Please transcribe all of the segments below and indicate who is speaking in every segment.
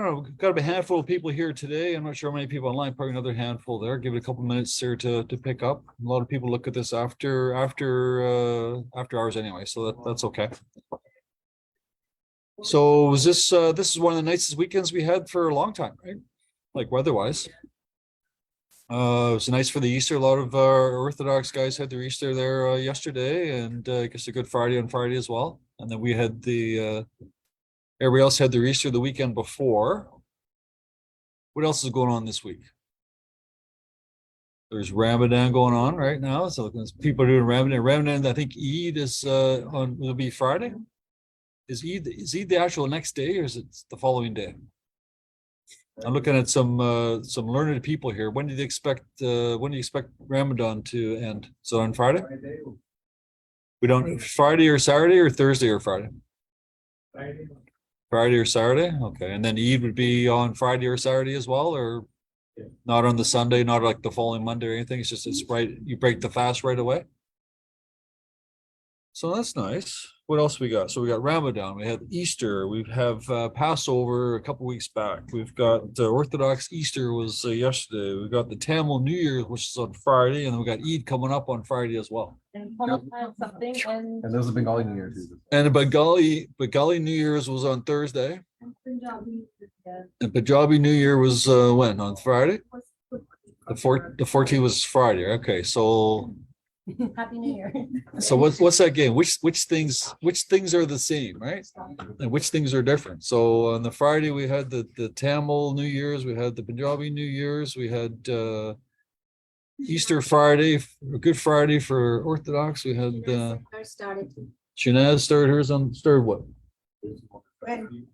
Speaker 1: don't know, we've got a handful of people here today. I'm not sure how many people online, probably another handful there. Give it a couple minutes there to pick up. A lot of people look at this after hours anyway, so that's okay. So was this is one of the nicest weekends we had for a long time, right? Like weather-wise. It was nice for the Easter. A lot of Orthodox guys had their Easter there yesterday, and I guess a Good Friday on Friday as well. And then we had everybody else had their Easter the weekend before. What else is going on this week? There's Ramadan going on right now, so people are doing Ramadan. Ramadan, I think Eid is will be Friday. Is Eid the actual next day, or is it the following day? I'm looking at some learned people here. When do you expect Ramadan to end? So on Friday? We don't Friday or Saturday or Thursday or Friday? Friday or Saturday? Okay. And then Eid would be on Friday or Saturday as well, or not on the Sunday, not like the following Monday or anything. It's right, you break the fast right away. So that's nice. What else we got? So we got Ramadan, we have Easter, we have Passover a couple weeks back. We've got Orthodox Easter was yesterday. We got the Tamil New Year, which is on Friday, and then we got Eid coming up on Friday as well.
Speaker 2: And something
Speaker 3: And there's a Bengali New Year too.
Speaker 1: And the Bengali New Year's was on Thursday. And Punjabi New Year was when? On Friday? The 14th was Friday. Okay, so
Speaker 2: Happy New Year.
Speaker 1: so what's that game? Which things are the same, right? And which things are different? So on the Friday we had the Tamil New Year's, we had the Punjabi New Year's, we had Easter Friday, Good Friday for Orthodox. We had Shanaz started hers on what?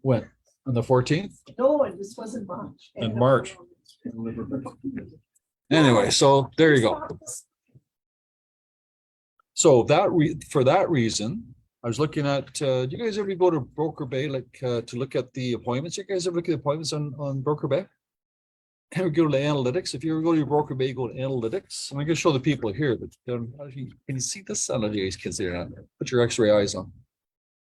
Speaker 1: When? On the 14th?
Speaker 4: No, this wasn't March.
Speaker 1: In March. Anyway, so there you go. So for that reason, I was looking at, do you guys ever go to Broker Bay, like to look at the appointments? You guys ever look at the appointments on Broker Bay? Ever go to analytics? If you ever go to your Broker Bay, go to analytics. I'm going to show the people here, but can you see this? I don't know, you guys can see it. Put your X-ray eyes on.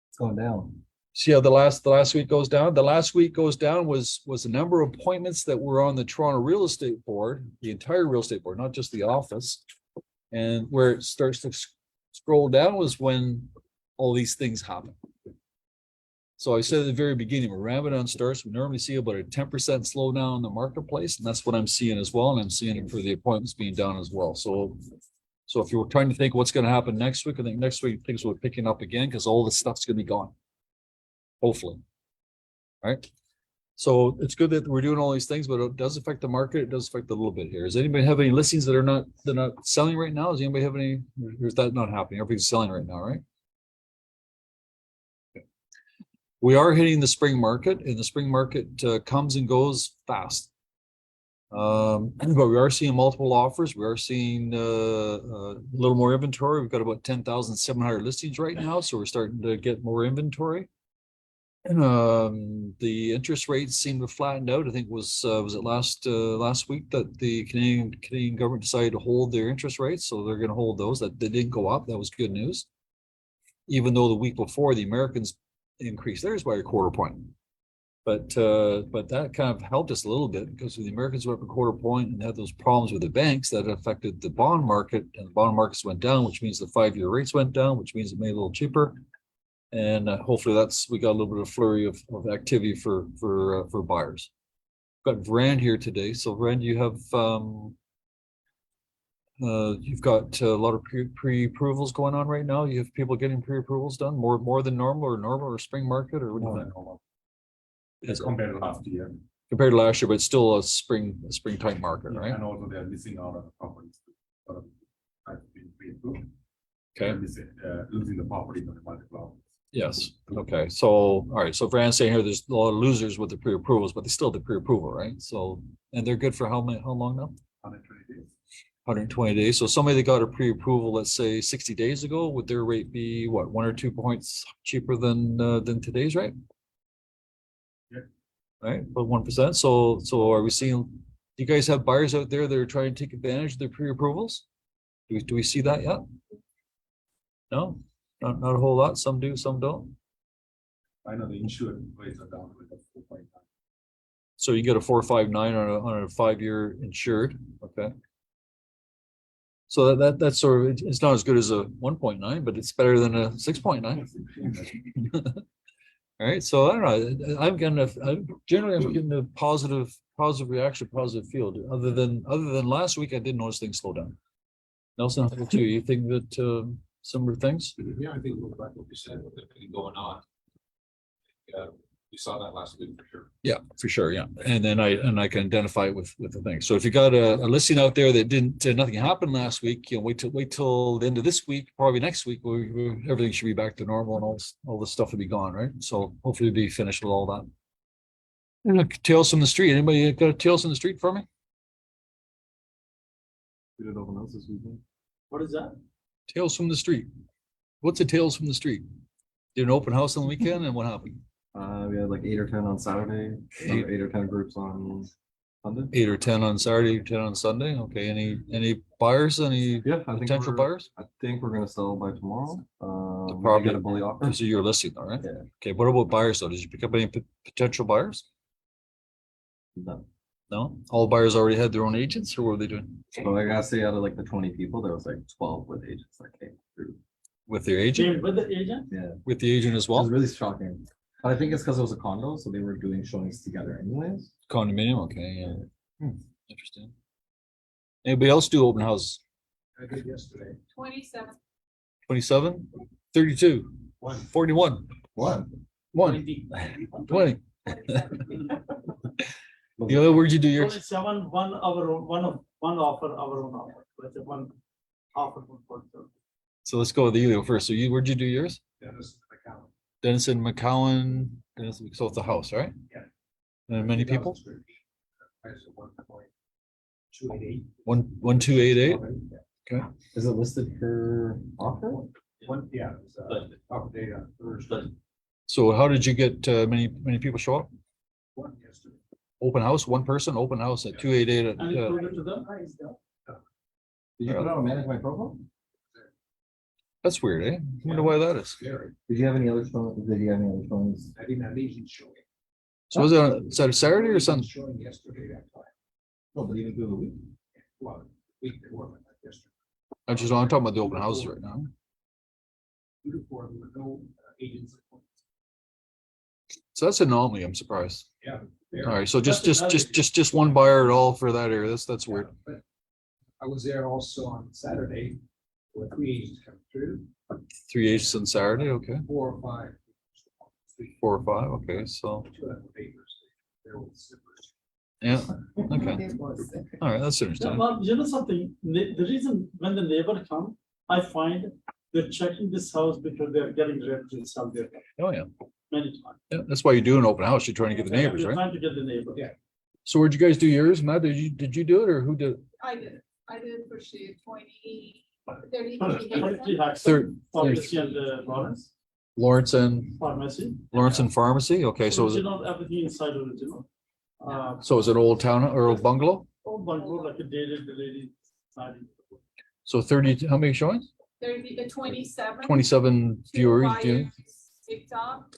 Speaker 3: It's going down.
Speaker 1: See how the last week goes down? The last week goes down was the number of appointments that were on the Toronto Real Estate Board, the entire real estate board, not just the office. And where it starts to scroll down was when all these things happen. So I said at the very beginning, when Ramadan starts, we normally see about a 10% slowdown in the marketplace, and that's what I'm seeing as well. And I'm seeing it for the appointments being down as well. So if you were trying to think what's going to happen next week, I think next week things will be picking up again because all this stuff's going to be gone. Hopefully. Right. So it's good that we're doing all these things, but it does affect the market. It does affect a little bit here. Does anybody have any listings that they're not selling right now? Does anybody have any, or is that not happening? Everybody's selling right now, right? Okay. We are hitting the spring market, and the spring market comes and goes fast. But we are seeing multiple offers. We are seeing a little more inventory. We've got about 10,700 listings right now, so we're starting to get more inventory. The interest rates seem to flatten out. I think was it last week that the Canadian government decided to hold their interest rates, so they're going to hold those. That they didn't go up. That was good news. Even though the week before the Americans increased theirs by a quarter point, but that kind of helped us a little bit because the Americans went up a quarter point and had those problems with the banks that affected the bond market, and the bond markets went down, which means the 5-year rates went down, which means it made it a little cheaper. And hopefully we got a little bit of flurry of activity for buyers. Got Vrand here today. So Vrand, you have you've got a lot of pre-approvals going on right now. You have people getting pre-approvals done more than normal or spring market, or what do you think?
Speaker 5: As compared to last year.
Speaker 1: Compared to last year, but it's still a spring type market, right?
Speaker 5: And also they're missing out on the properties.
Speaker 1: Okay.
Speaker 5: Losing the property on the multiple.
Speaker 1: Yes. Okay. So, all right. So Brand's saying here, there's a lot of losers with the pre-approvals, but they still have the pre-approval, right? So, and they're good for how long now?
Speaker 5: 120 days.
Speaker 1: 120 days. So somebody that got a pre-approval, let's say 60 days ago, would their rate be what, 1 or 2 points cheaper than today's rate?
Speaker 5: Yeah.
Speaker 1: Right, about 1%. So are we seeing? Do you guys have buyers out there that are trying to take advantage of their pre-approvals? Do we see that yet? No, not a whole lot. Some do, some don't.
Speaker 5: I know the insurance rates are down with the 4.9.
Speaker 1: So you get a 459 on a 5-year insured, okay? So that's sort of, it's not as good as a 1.9, but it's better than a 6.9. All right, so I don't know, I'm getting a positive reaction, positive feel, other than last week, I did notice things slow down. Nelson, how about you? You think that, similar things?
Speaker 5: Yeah, I think like what you said, with everything going on. Yeah, we saw that last week for sure.
Speaker 1: Yeah, for sure, yeah. And then I can identify it with the thing. So if you got a listing out there that didn't, nothing happened last week, you know, wait till the end of this week, probably next week, everything should be back to normal and all the stuff will be gone, right? So hopefully we'll be finished with all that. And look, tales from the street. Anybody got a tales from the street for me?
Speaker 3: We did open house this weekend.
Speaker 6: What is that?
Speaker 1: Tales from the street. What's a tales from the street? Did an open house on the weekend and what happened?
Speaker 3: We had like 8 or 10 on Saturday, another 8 or 10 groups on Sunday.
Speaker 1: 8 or 10 on Saturday, 10 on Sunday. Okay, any buyers, any
Speaker 3: Yeah, I think
Speaker 1: potential
Speaker 3: we're-
Speaker 1: buyers?
Speaker 3: I think we're gonna sell by tomorrow. We
Speaker 1: property-
Speaker 3: get a bully offer.
Speaker 1: This is your listing, all right?
Speaker 3: Yeah.
Speaker 1: Okay, what about buyers though? Did you pick up any potential buyers?
Speaker 3: No.
Speaker 1: No? All buyers already had their own agents or what were they doing?
Speaker 3: So I gotta say, out of like the 20 people, there was like 12 with agents that came through.
Speaker 1: With their agent?
Speaker 6: Came with the agent?
Speaker 3: Yeah,
Speaker 1: With the agent as
Speaker 3: it was
Speaker 1: well?
Speaker 3: really shocking. But I think it's because it was a condo, so they were doing showings together anyways.
Speaker 1: Condominium, okay, yeah. Interesting. Anybody else do open houses?
Speaker 5: I did yesterday.
Speaker 2: 27.
Speaker 1: 27, 32, 41,
Speaker 3: What?
Speaker 1: 1, 20. The other word you do yours?
Speaker 6: 27, one offer, our own offer. Let's say one offer.
Speaker 1: So let's go with you first. So where'd you do yours?
Speaker 5: Dennis McCallum.
Speaker 1: Denison, McCowan, so it's a house, right?
Speaker 5: Yeah.
Speaker 1: And many people?
Speaker 5: Price of 1.288.
Speaker 1: 1288?
Speaker 3: Is it listed for offer?
Speaker 5: Yeah, it was top date on Thursday.
Speaker 1: So how did you get many people show up?
Speaker 5: One yesterday.
Speaker 1: Open house, one person, open house at 288.
Speaker 6: And it proved it to them?
Speaker 3: Did you put out a manage my profile?
Speaker 1: That's weird, eh? Wonder why that is.
Speaker 5: Scary.
Speaker 3: Did you have any other showings? Did you have any other showings?
Speaker 5: I didn't have agent showing.
Speaker 1: So is that a Saturday or Sunday?
Speaker 5: Showing yesterday that time.
Speaker 3: No, but even through the week.
Speaker 5: Well, week before, but not yesterday.
Speaker 1: I'm talking about the open houses right now.
Speaker 5: Before, there were no agents.
Speaker 1: So that's an anomaly. I'm surprised.
Speaker 5: Yeah.
Speaker 1: All right, so just one buyer at all for that area. That's weird.
Speaker 5: But I was there also on Saturday, with 3 agents coming through,
Speaker 1: 3 agents on Saturday, okay.
Speaker 5: 4 or 5.
Speaker 1: 4 or 5, okay, so,
Speaker 5: 2 of them were neighbors. They're with zippers.
Speaker 1: yeah, okay. All right, that's
Speaker 6: Yeah,
Speaker 1: interesting.
Speaker 6: well, you know something, the reason when the neighbor come, I find they're checking this house because they're getting ready to sell their house
Speaker 1: Oh, yeah.
Speaker 6: many times.
Speaker 1: Yeah, that's why you do an open house. You're trying to get the neighbors,
Speaker 6: They're
Speaker 1: right?
Speaker 6: trying to get the neighbor.
Speaker 5: Yeah.
Speaker 1: So where'd you guys do yours? Matt, did you do it or who did it?
Speaker 4: I did for she 30.
Speaker 1: Third-
Speaker 6: Pharmacy and Lawrence,
Speaker 1: Lawrence and Pharmacy? Okay, so
Speaker 6: original, everything inside original.
Speaker 1: so is it old town or old bungalow?
Speaker 6: Old bungalow, like a dated, the lady. siding.
Speaker 1: So 30, how many showings?
Speaker 2: 27.
Speaker 1: 27
Speaker 2: Two
Speaker 1: viewers.
Speaker 2: buyers picked up,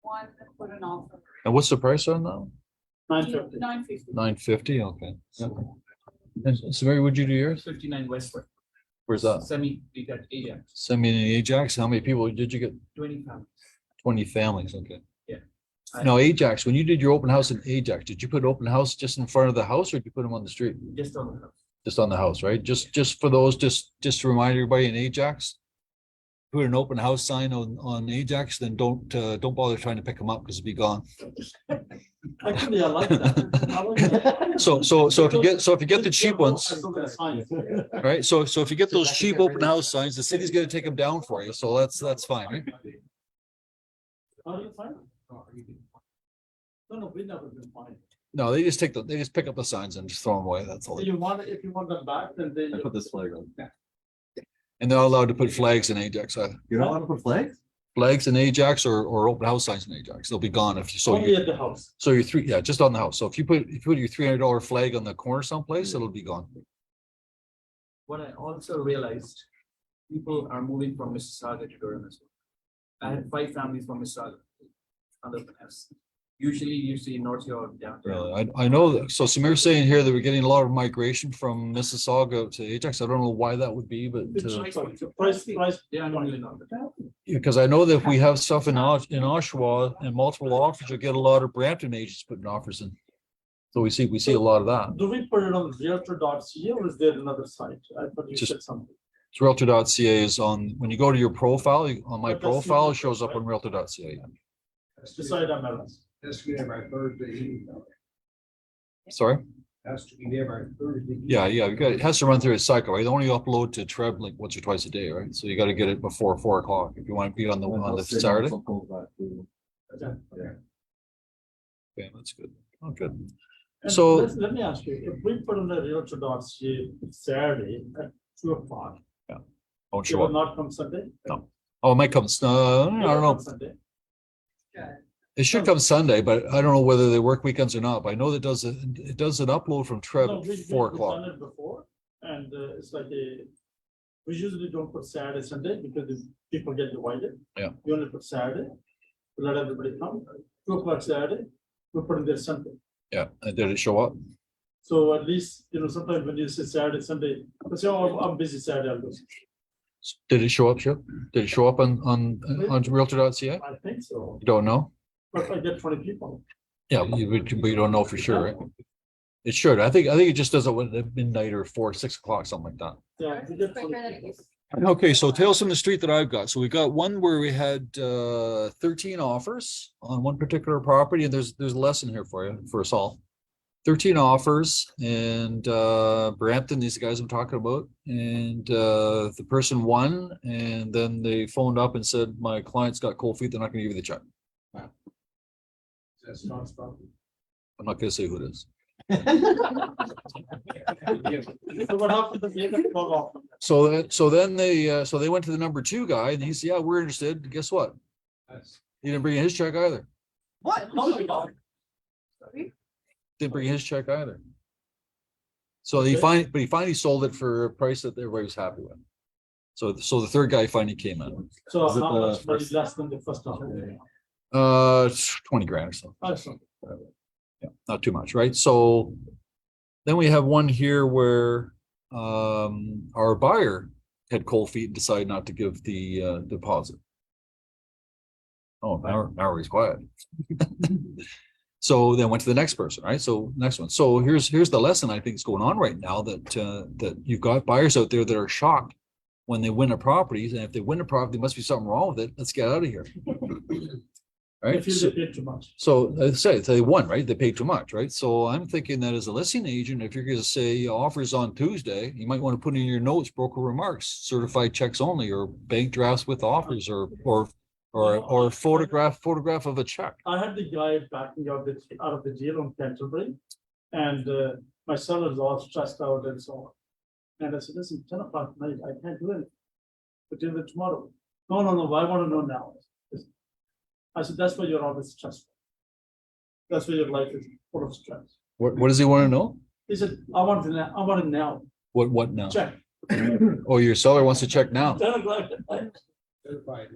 Speaker 2: one put an offer.
Speaker 1: And what's the price on that?
Speaker 6: 950.
Speaker 2: 950.
Speaker 1: 950, okay. And so Mary, would you do yours?
Speaker 7: 59 Westwood,
Speaker 1: Where's that?
Speaker 7: semi-detached area,
Speaker 1: Send me an Ajax. How many people did you get?
Speaker 7: 20 families.
Speaker 1: 20 families, okay.
Speaker 7: Yeah.
Speaker 1: Now Ajax, when you did your open house in Ajax, did you put open house just in front of the house or did you put them on the street?
Speaker 7: Just on the house.
Speaker 1: Just on the house, right? Just for those, just to remind everybody in Ajax. Put an open house sign on Ajax, then don't bother trying to pick them up because it'll be gone.
Speaker 6: Actually, I like that. I like that.
Speaker 1: So if you get the cheap ones,
Speaker 6: I saw that sign.
Speaker 1: right? So if you get those cheap open house signs, the city's gonna take them down for you. So that's fine, right?
Speaker 6: How do you find? No, we never been fine.
Speaker 1: No, they just pick up the signs and just throw them away. That's all.
Speaker 6: If you want them back, then they.
Speaker 3: I put this flag on.
Speaker 1: And they're not allowed to put flags in Ajax either.
Speaker 3: You're not allowed to put flags?
Speaker 1: Flags in Ajax or open house signs in Ajax. They'll be gone if you
Speaker 6: Only at the house.
Speaker 1: so you're just on the house. So if you put your $300 flag on the corner someplace, it'll be gone.
Speaker 7: What I also realized, people are moving from Mississauga to Durham as well. I had 5 families from Mississauga on the open house. Usually you see North Shore downtown.
Speaker 1: Really, I know that. So Samir's saying here that we're getting a lot of migration from Mississauga to Ajax. I don't know why that would be, but
Speaker 6: It's
Speaker 7: Price,
Speaker 6: price.
Speaker 7: they are normally not.
Speaker 1: because I know that if we have stuff in Oshawa and multiple offers, you get a lot of Brampton agents putting offers in. So we see a lot of that.
Speaker 6: Do we put it on realtor.ca or is there another site? I thought you
Speaker 1: Just-
Speaker 6: said something.
Speaker 1: It's Realtor.ca is on, when you go to your profile, on my
Speaker 6: But that's
Speaker 1: profile,
Speaker 6: the-
Speaker 1: it shows up on Realtor.ca.
Speaker 6: Beside MLS.
Speaker 8: Has to be there by Thursday evening.
Speaker 1: Sorry?
Speaker 8: Has to be there by Thursday.
Speaker 1: Yeah, you got, it has to run through a cycle, right? They only upload to Treb like once or twice a day, right? So you got to get it before 4 o'clock if you want to be on the Saturday. Yeah, that's good. Oh, good.
Speaker 6: And
Speaker 1: So-
Speaker 6: let me ask you, if we put on the realtor.ca Saturday at 2 o'clock,
Speaker 1: Don't
Speaker 6: it
Speaker 1: show
Speaker 6: will
Speaker 1: up.
Speaker 6: not come Sunday?
Speaker 1: Oh, it might come, I don't know.
Speaker 6: Sunday.
Speaker 1: It should come Sunday, but I don't know whether they work weekends or not. But I know that it does an upload from
Speaker 6: No,
Speaker 1: Treb at 4
Speaker 6: we've
Speaker 1: o'clock.
Speaker 6: done it before, and it's like we usually don't put Saturday, Sunday, because people get divided.
Speaker 1: Yeah.
Speaker 6: We only put Saturday, we let everybody come, 2 o'clock Saturday, we put in there Sunday.
Speaker 1: Yeah, and did it show up?
Speaker 6: So at least, sometimes when you say Saturday, Sunday, I say, oh, I'm busy Saturday, I'll go.
Speaker 1: Did it show up, Chip? Did it show up on Realtor.ca?
Speaker 6: I think so,
Speaker 1: You don't know?
Speaker 6: but I get 20 people.
Speaker 1: Yeah, but you don't know for sure, right? It should. I think it just does it at midnight or 6 o'clock, something like that.
Speaker 6: Yeah, we get 20 people.
Speaker 1: Okay, so tales from the street that I've got. So we got one where we had 13 offers on one particular property, and there's a lesson here for you, for us all. 13 offers, and Brampton, these guys I'm talking about, and the person won, and then they phoned up and said, my client's got cold feet, they're not gonna give you the check.
Speaker 6: That's non-stop.
Speaker 1: I'm not gonna say who it is.
Speaker 6: So what happened to the other 12 offers?
Speaker 1: So then they went to the number 2 guy, and he said, yeah, we're interested. Guess what? He didn't bring in his check either.
Speaker 6: What? Oh my God.
Speaker 1: Didn't bring his check either. So he
Speaker 6: Okay.
Speaker 1: finally sold it for a price that everybody was happy with. So the third guy finally came in.
Speaker 6: So
Speaker 1: Is it
Speaker 6: how
Speaker 1: the
Speaker 6: much money
Speaker 1: first-
Speaker 6: less than the first offer?
Speaker 1: 20 grand or so.
Speaker 6: Awesome.
Speaker 1: Yeah, not too much, right? So then we have one here where our buyer had cold feet and decided not to give the deposit. Oh, now he's quiet. So then went to the next person, right? So next one. So here's the lesson I think is going on right now, that you've got buyers out there that are shocked when they win a property, and if they win a property, there must be something wrong with it. Let's get out of here. Right?
Speaker 6: If you paid too much.
Speaker 1: So I say they won, right? They paid too much, right? So I'm thinking that as a listing agent, if you're going to say offers on Tuesday, you might want to put in your notes, broker remarks, certified checks only, or bank drafts with offers, or photograph of a check.
Speaker 6: I had the guy backing out of the deal on Canterbury, and my seller is all stressed out and so on. And I said, listen, 10 o'clock tonight, I can't do anything. But do it tomorrow. No, I want to know now. I said, that's why you're always stressful. That's why your life is full of stress.
Speaker 1: What does he want to know?
Speaker 6: He said, I want it now.
Speaker 1: What now?
Speaker 6: Check.
Speaker 1: Oh, your seller wants to check now.
Speaker 6: 10 o'clock.
Speaker 8: Certified.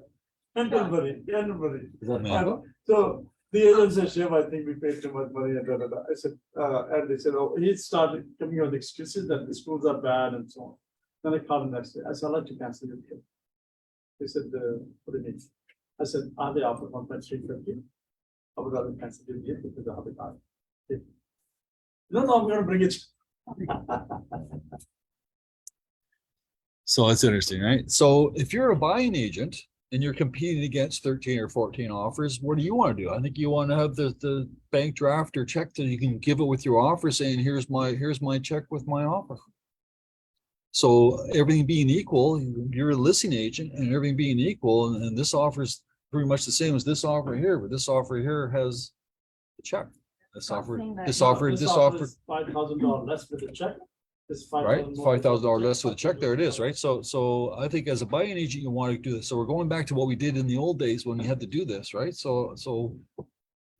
Speaker 6: Everybody.
Speaker 1: Man.
Speaker 6: So the agent said, Shiv, I think we paid too much money. And I said, and they said, oh, he started coming up with excuses that the schools are bad and so on. Then I called him next day. I said, I'd like to cancel your deal. They said, what do you mean? I said, are they offered 1.350? I would rather cancel your deal because I have a guy. No, I'm going to bring it.
Speaker 1: So that's interesting, right? So if you're a buying agent and you're competing against 13 or 14 offers, what do you want to do? I think you want to have the bank draft or check that you can give it with your offer saying, here's my check with my offer. So everything being equal, you're a listing agent, and everything being equal, and this offer is pretty much the same as this offer here, but this offer here has the check. This offer
Speaker 6: This offer is $5,000 less with the check. This
Speaker 1: right,
Speaker 6: $5,000
Speaker 1: $5,000 less for the check. There it is, right? So I think as a buying agent, you want to do this. So we're going back to what we did in the old days when we had to do this, right? So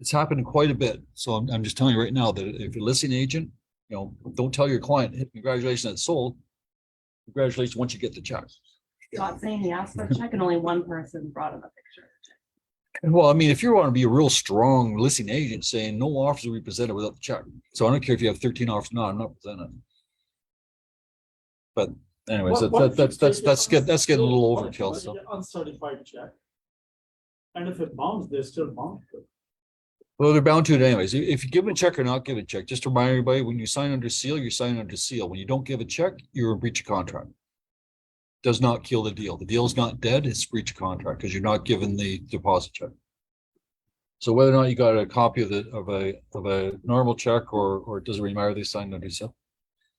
Speaker 1: it's happened quite a bit. So I'm just telling you right now that if you're a listing agent, don't tell your client, hey, congratulations, it's sold. Congratulations once you get the check.
Speaker 9: Not saying he asked for a check and only one person brought him a picture.
Speaker 1: Well, I mean, if you want to be a real strong listing agent saying no offers will be presented without the check. So I don't care if you have 13 offers. No, I'm not presenting. But anyways, that's getting a little overkill. So
Speaker 6: Uncertified check. And if it bounces, they're still bound.
Speaker 1: well, they're bound to it anyways. If you give them a check or not give a check, just to remind everybody, when you sign under seal, you're signing under seal. When you don't give a check, you're in breach of contract. Does not kill the deal. The deal's not dead. It's breach of contract because you're not given the deposit check. So whether or not you got a copy of a normal check or it doesn't really matter, they signed under seal.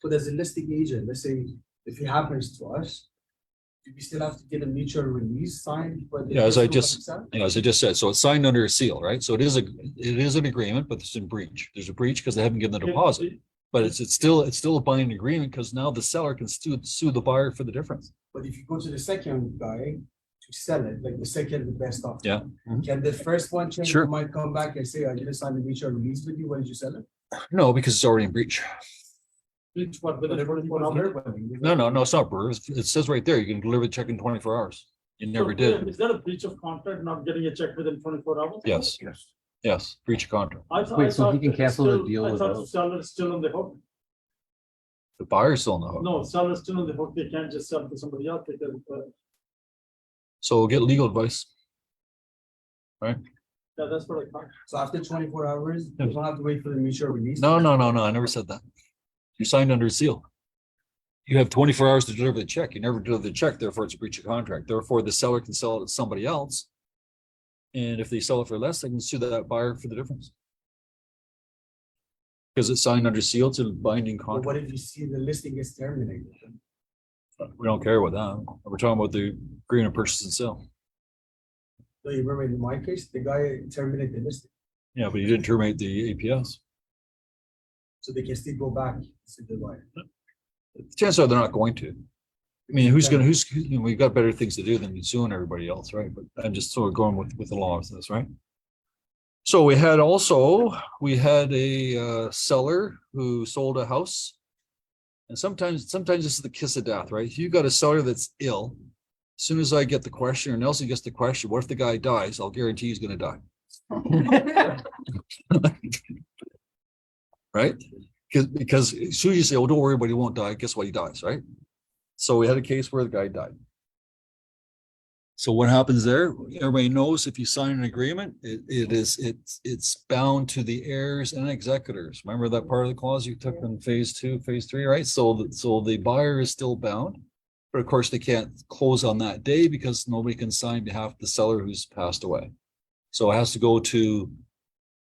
Speaker 7: So there's a listing agent, let's say, if it happens to us, do we still have to get a mutual release signed?
Speaker 1: Yeah, as I just said, so it's signed under a seal, right? So it is an agreement, but it's in breach. There's a breach because they haven't given the deposit. But it's still a binding agreement because now the seller can sue the buyer for the difference.
Speaker 7: But if you go to the second guy to sell it, like the second the best offer.
Speaker 1: Yeah.
Speaker 7: Can the first one change?
Speaker 1: Sure.
Speaker 7: Might come back and say, I didn't sign the mutual release with you. When did you sell it?
Speaker 1: No, because it's already in breach.
Speaker 6: Breach, but within
Speaker 7: Whatever
Speaker 6: 24
Speaker 7: people
Speaker 6: hours.
Speaker 7: hear,
Speaker 1: No, it's not breach. It says right there, you can deliver the check in 24 hours. You never
Speaker 6: So,
Speaker 1: did.
Speaker 6: Is that a breach of contract, not getting a check within 24 hours?
Speaker 1: Yes, breach of contract.
Speaker 3: Wait, so he can cancel the deal
Speaker 6: I thought
Speaker 3: without-
Speaker 6: the seller is still on the hook.
Speaker 1: The buyer's still on the hook.
Speaker 6: No, seller is still on the hook. They can't just sell to somebody else because,
Speaker 1: So we'll get legal advice.
Speaker 6: yeah, that's what I thought.
Speaker 7: So after 24 hours, you don't have to wait for the mutual release.
Speaker 1: No, I never said that. You signed under seal. You have 24 hours to deliver the check. You never deliver the check, therefore it's a breach of contract. Therefore, the seller can sell it to somebody else. And if they sell it for less, they can sue that buyer for the difference. Because it's signed under seal, it's a binding
Speaker 7: But
Speaker 1: contract.
Speaker 7: what if you see the listing gets terminated?
Speaker 1: We don't care about that. We're talking about the agreement of purchase and sale.
Speaker 7: So you remember in my case, the guy terminated the listing,
Speaker 1: Yeah, but you didn't terminate the APS.
Speaker 7: so they can still go back to the buyer.
Speaker 1: Chances are they're not going to. I mean, we've got better things to do than suing everybody else, right? But I'm just sort of going with the law of this, right? So we had a seller who sold a house. And sometimes this is the kiss of death, right? If you got a seller that's ill, as soon as I get the question or Nelson gets the question, what if the guy dies? I'll guarantee he's gonna die. Right? Because as soon as you say, oh, don't worry, but he won't die, guess what? He dies, right? So we had a case where the guy died. So what happens there? Everybody knows if you sign an agreement, it's bound to the heirs and executors. Remember that part of the clause you took in phase 2, phase 3, right? So the buyer is still bound, but of course they can't close on that day because nobody can sign behalf of the seller who's passed away. So it has to go to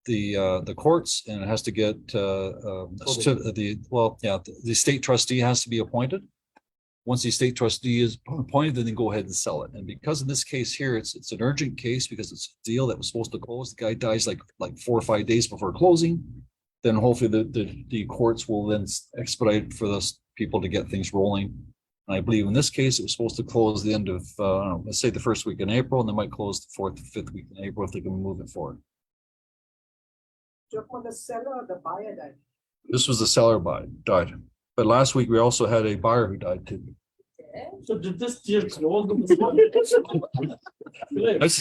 Speaker 1: the courts and it has to get the state trustee has to be appointed. Once the state trustee is appointed, then they go ahead and sell it. And because in this case here, it's an urgent case because it's a deal that was supposed to close. The guy dies like 4 or 5 days before closing. Then hopefully the courts will then expedite for those people to get things rolling. And I believe in this case, it was supposed to close the end of, let's say the first week in April, and they might close the 4th, 5th week in April if they can move it forward.
Speaker 4: For the seller or the buyer died?
Speaker 1: This was the seller died. But last week, we also had a buyer who died too.
Speaker 6: So did this deal close?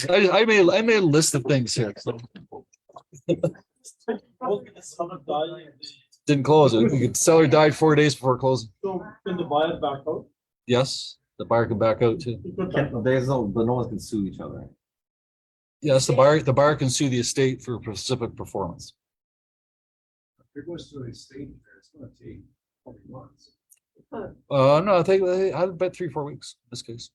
Speaker 1: I made a list of things here. So didn't close it. The seller died 4 days before closing.
Speaker 6: So can the buyer back out?
Speaker 1: Yes, the buyer can back out too.
Speaker 6: He could back out.
Speaker 3: But no one can sue each other.
Speaker 1: Yes, the buyer can sue the estate for specific performance.
Speaker 8: If it goes to the estate, it's gonna take probably months.
Speaker 1: No, I bet 3 or 4 weeks in this case.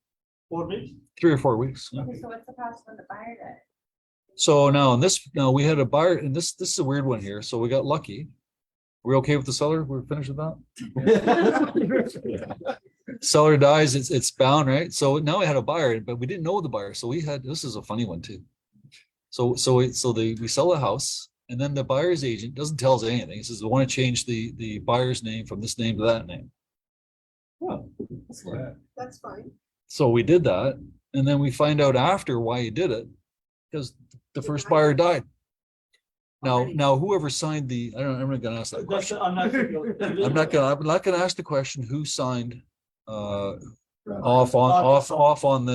Speaker 6: 4 weeks?
Speaker 1: 3 or 4 weeks. Yeah.
Speaker 2: Okay, so what's the cost when the buyer died?
Speaker 1: So now we had a buyer, and this is a weird one here. So we got lucky. We're okay with the seller? We're finished with that? Seller dies, it's bound, right? So now we had a buyer, but we didn't know the buyer. So this is a funny one too. So we sell the house, and then the buyer's agent doesn't tell us anything. He says, I want to change the buyer's name from this name to that name.
Speaker 3: Oh,
Speaker 4: That's fine.
Speaker 1: So we did that, and then we find out after why he did it, because the first buyer died. Now whoever signed I'm not gonna ask that question. I'm not gonna ask the question who signed off on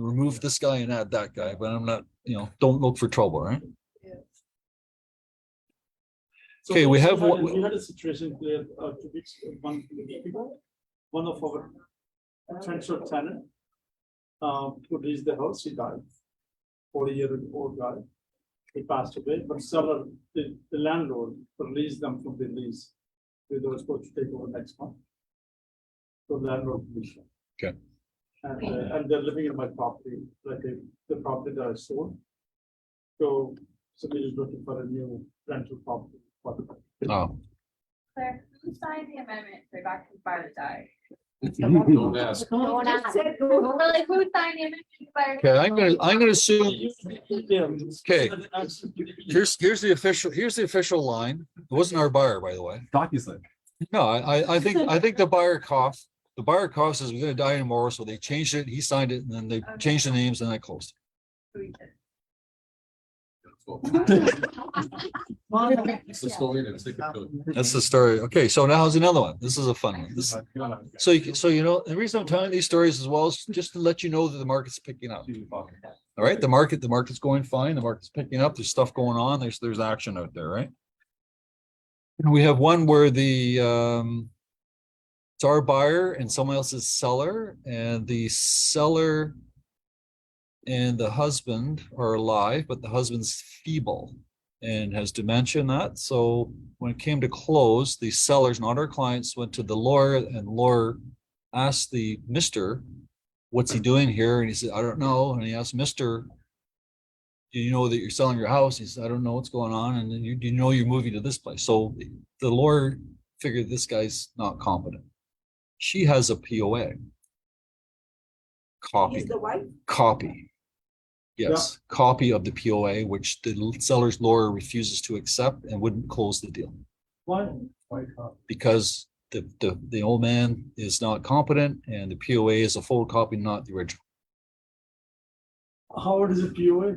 Speaker 1: remove this guy and add that guy, but I'm not, don't look for trouble, right?
Speaker 6: So
Speaker 1: Okay, we have
Speaker 6: had-
Speaker 1: what-
Speaker 6: we had a situation there 1 week ago. One of our potential tenant who leased the house, he died. 40-year-old guy. He passed away, but seller, the landlord released them from the lease. They were supposed to take over next month. So landlord released them.
Speaker 1: Okay.
Speaker 6: And they're living in my property, like the property that I sold. So somebody is looking for a new rental property.
Speaker 1: Oh,
Speaker 2: Claire, who signed the amendment to back to the fire that died?
Speaker 5: Don't ask.
Speaker 2: Don't ask. Really, who signed the amendment to fire?
Speaker 1: okay, I'm gonna assume,
Speaker 6: Okay.
Speaker 1: here's the official line. It wasn't our buyer, by the way.
Speaker 3: DocuSign.
Speaker 1: No, I think the buyer coughed. The buyer cough says we're gonna die tomorrow, so they changed it, he signed it, and then they changed the names, and I closed.
Speaker 2: Who he did.
Speaker 5: It's the story and it's the code.
Speaker 1: That's the story. Okay, so now here's another one. This is a fun one. So the reason I'm telling these stories as well is just to let you know that the market's picking up. All right, the market's going fine. The market's picking up. There's stuff going on. There's action out there, right? And we have one where it's our buyer and someone else's seller, and the seller and the husband are alive, but the husband's feeble and has dementia and that. So when it came to close, the sellers, not our clients, went to the lawyer, and the lawyer asked the Mr., what's he doing here? And he said, I don't know. And he asked Mr., do you know that you're selling your house? He said, I don't know what's going on. And then do you know you're moving to this place? So the lawyer figured this guy's not competent. She has a POA. Copy.
Speaker 4: He's the wife?
Speaker 1: Copy. Yes, copy of the POA, which the seller's lawyer refuses to accept and wouldn't close the deal.
Speaker 6: Why?
Speaker 1: Because the old man is not competent and the POA is a photocopy, not the original.
Speaker 6: How old is the POA?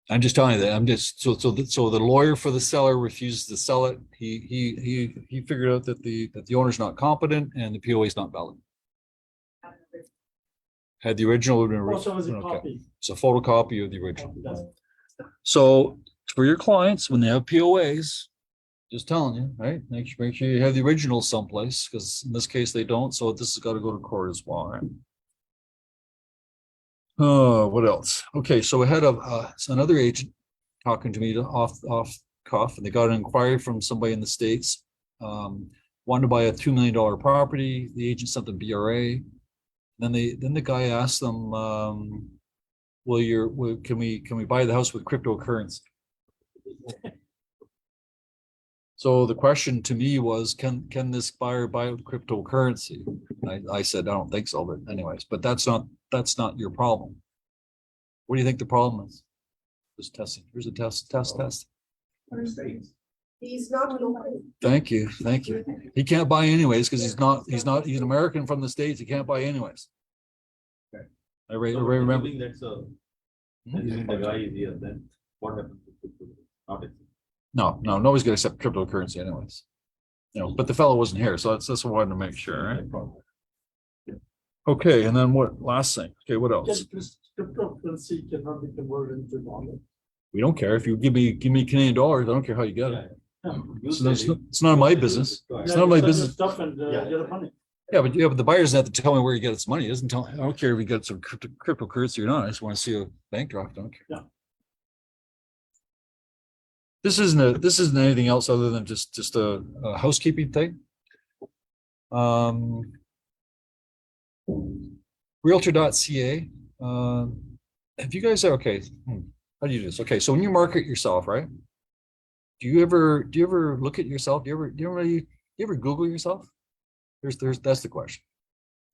Speaker 1: I'm just telling you that. I'm just so the lawyer for the seller refuses to sell it. He figured out that the owner's not competent and the POA is not valid. Had the original would have been
Speaker 6: Also as a
Speaker 1: okay.
Speaker 6: copy.
Speaker 1: It's a photocopy of the original.
Speaker 6: That's-
Speaker 1: So for your clients, when they have POAs, just telling you, right? Make sure you have the original someplace, because in this case they don't. So this has got to go to court as well, right? Oh, what else? Okay, so we had another agent talking to me off cuff, and they got an inquiry from somebody in the States. Wanted to buy a $2 million property. The agent sent them BRA. Then the guy asked them, can we buy the house with cryptocurrency? So the question to me was, can this buyer buy with cryptocurrency? I said, I don't think so, but anyways, but that's not your problem. What do you think the problem is? Just testing. Here's a test.
Speaker 4: He's not local.
Speaker 1: Thank you. He can't buy anyways, because he's an American from the States. He can't buy anyways.
Speaker 8: Okay.
Speaker 1: I remember.
Speaker 9: That's using the guy is here, then what happens? Not it.
Speaker 1: No, nobody's gonna accept cryptocurrency anyways. But the fellow wasn't here, so that's what I wanted to make sure, right? Okay, and then what, last thing, okay, what else?
Speaker 6: Cryptocurrency cannot be converted into dollar.
Speaker 1: We don't care if you give me Canadian dollars, I don't care how you get it. So it's none of my business. It's none of my business.
Speaker 6: Stuff and get money.
Speaker 1: Yeah, but the buyer doesn't have to tell me where he gets his money. He doesn't tell, I don't care if he gets some cryptocurrency or not. I just want to see a bank draft. I don't care.
Speaker 6: Yeah.
Speaker 1: This isn't anything else other than just a housekeeping thing. Realtor.ca. Have you guys, okay. How do you do this? Okay, so when you market yourself, right? Do you ever look at yourself? Do you ever Google yourself? That's the question.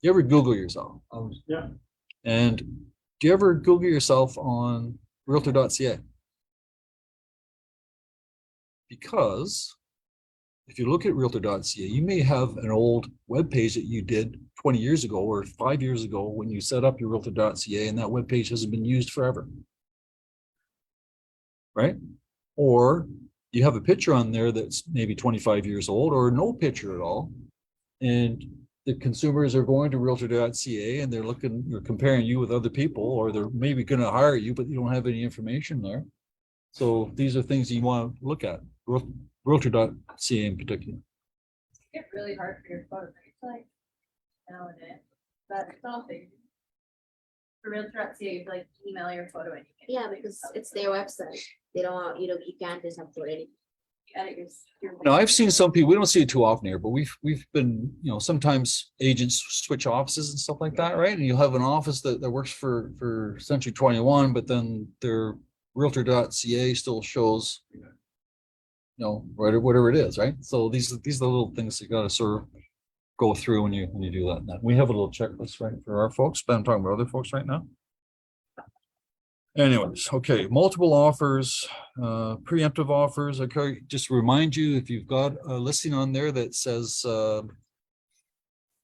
Speaker 1: Do you ever Google yourself?
Speaker 6: Yeah.
Speaker 1: And do you ever Google yourself on Realtor.ca? Because if you look at Realtor.ca, you may have an old web page that you did 20 years ago or 5 years ago when you set up your Realtor.ca, and that web page hasn't been used forever. Right? Or you have a picture on there that's maybe 25 years old or no picture at all. And the consumers are going to realtor.ca and they're looking, you're comparing you with other people, or they're maybe gonna hire you, but you don't have any information there. So these are things you want to look at, realtor.ca in particular.
Speaker 2: It's really hard for your photo, it's like nowadays, but it's all things. For realtor.ca, you have to, like email your photo and you can.
Speaker 10: Yeah, because it's their website. They don't want, you can't just upload anything.
Speaker 2: You edit your.
Speaker 1: Now, I've seen some people, we don't see it too often here, but we've been, sometimes agents switch offices and stuff like that, right? And you'll have an office that works for Century 21, but then their realtor.ca still shows, whatever it is, right? So these are the little things you gotta sort of go through when you do that. Now, we have a little checklist, right, for our folks, but I'm talking about other folks right now. Anyways, okay, multiple offers, preemptive offers. Okay, just remind you, if you've got a listing on there that says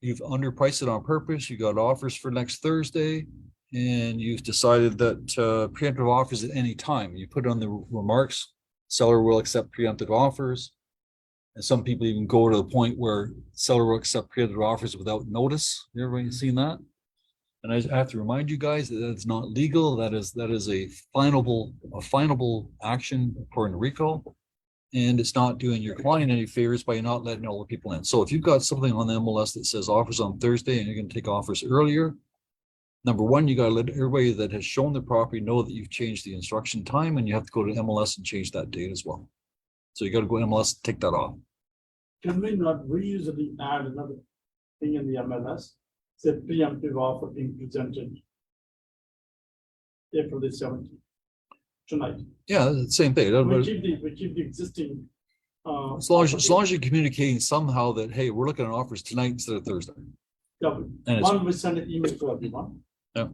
Speaker 1: you've underpriced it on purpose, you got offers for next Thursday, and you've decided that preemptive offers at any time, you put on the remarks, seller will accept preemptive offers. And some people even go to the point where seller will accept preemptive offers without notice. Everybody seen that? And I have to remind you guys that that's not legal. That is a finable action according to RICO. And it's not doing your client any favors by not letting all the people in. So if you've got something on the MLS that says offers on Thursday and you're going to take offers earlier, number one, you got to let everybody that has shown the property know that you've changed the instruction time, and you have to go to MLS and change that date as well. So you got to go to MLS and take that off.
Speaker 6: Can we not reusably add another thing in the MLS? Say preemptive offer being presented April the 17th, tonight.
Speaker 1: Yeah, it's the same thing.
Speaker 6: We keep the existing.
Speaker 1: As long as you're communicating somehow that, hey, we're looking at offers tonight instead of Thursday.
Speaker 6: Yeah,
Speaker 1: And
Speaker 6: one, we send an email to everyone.
Speaker 1: Yeah.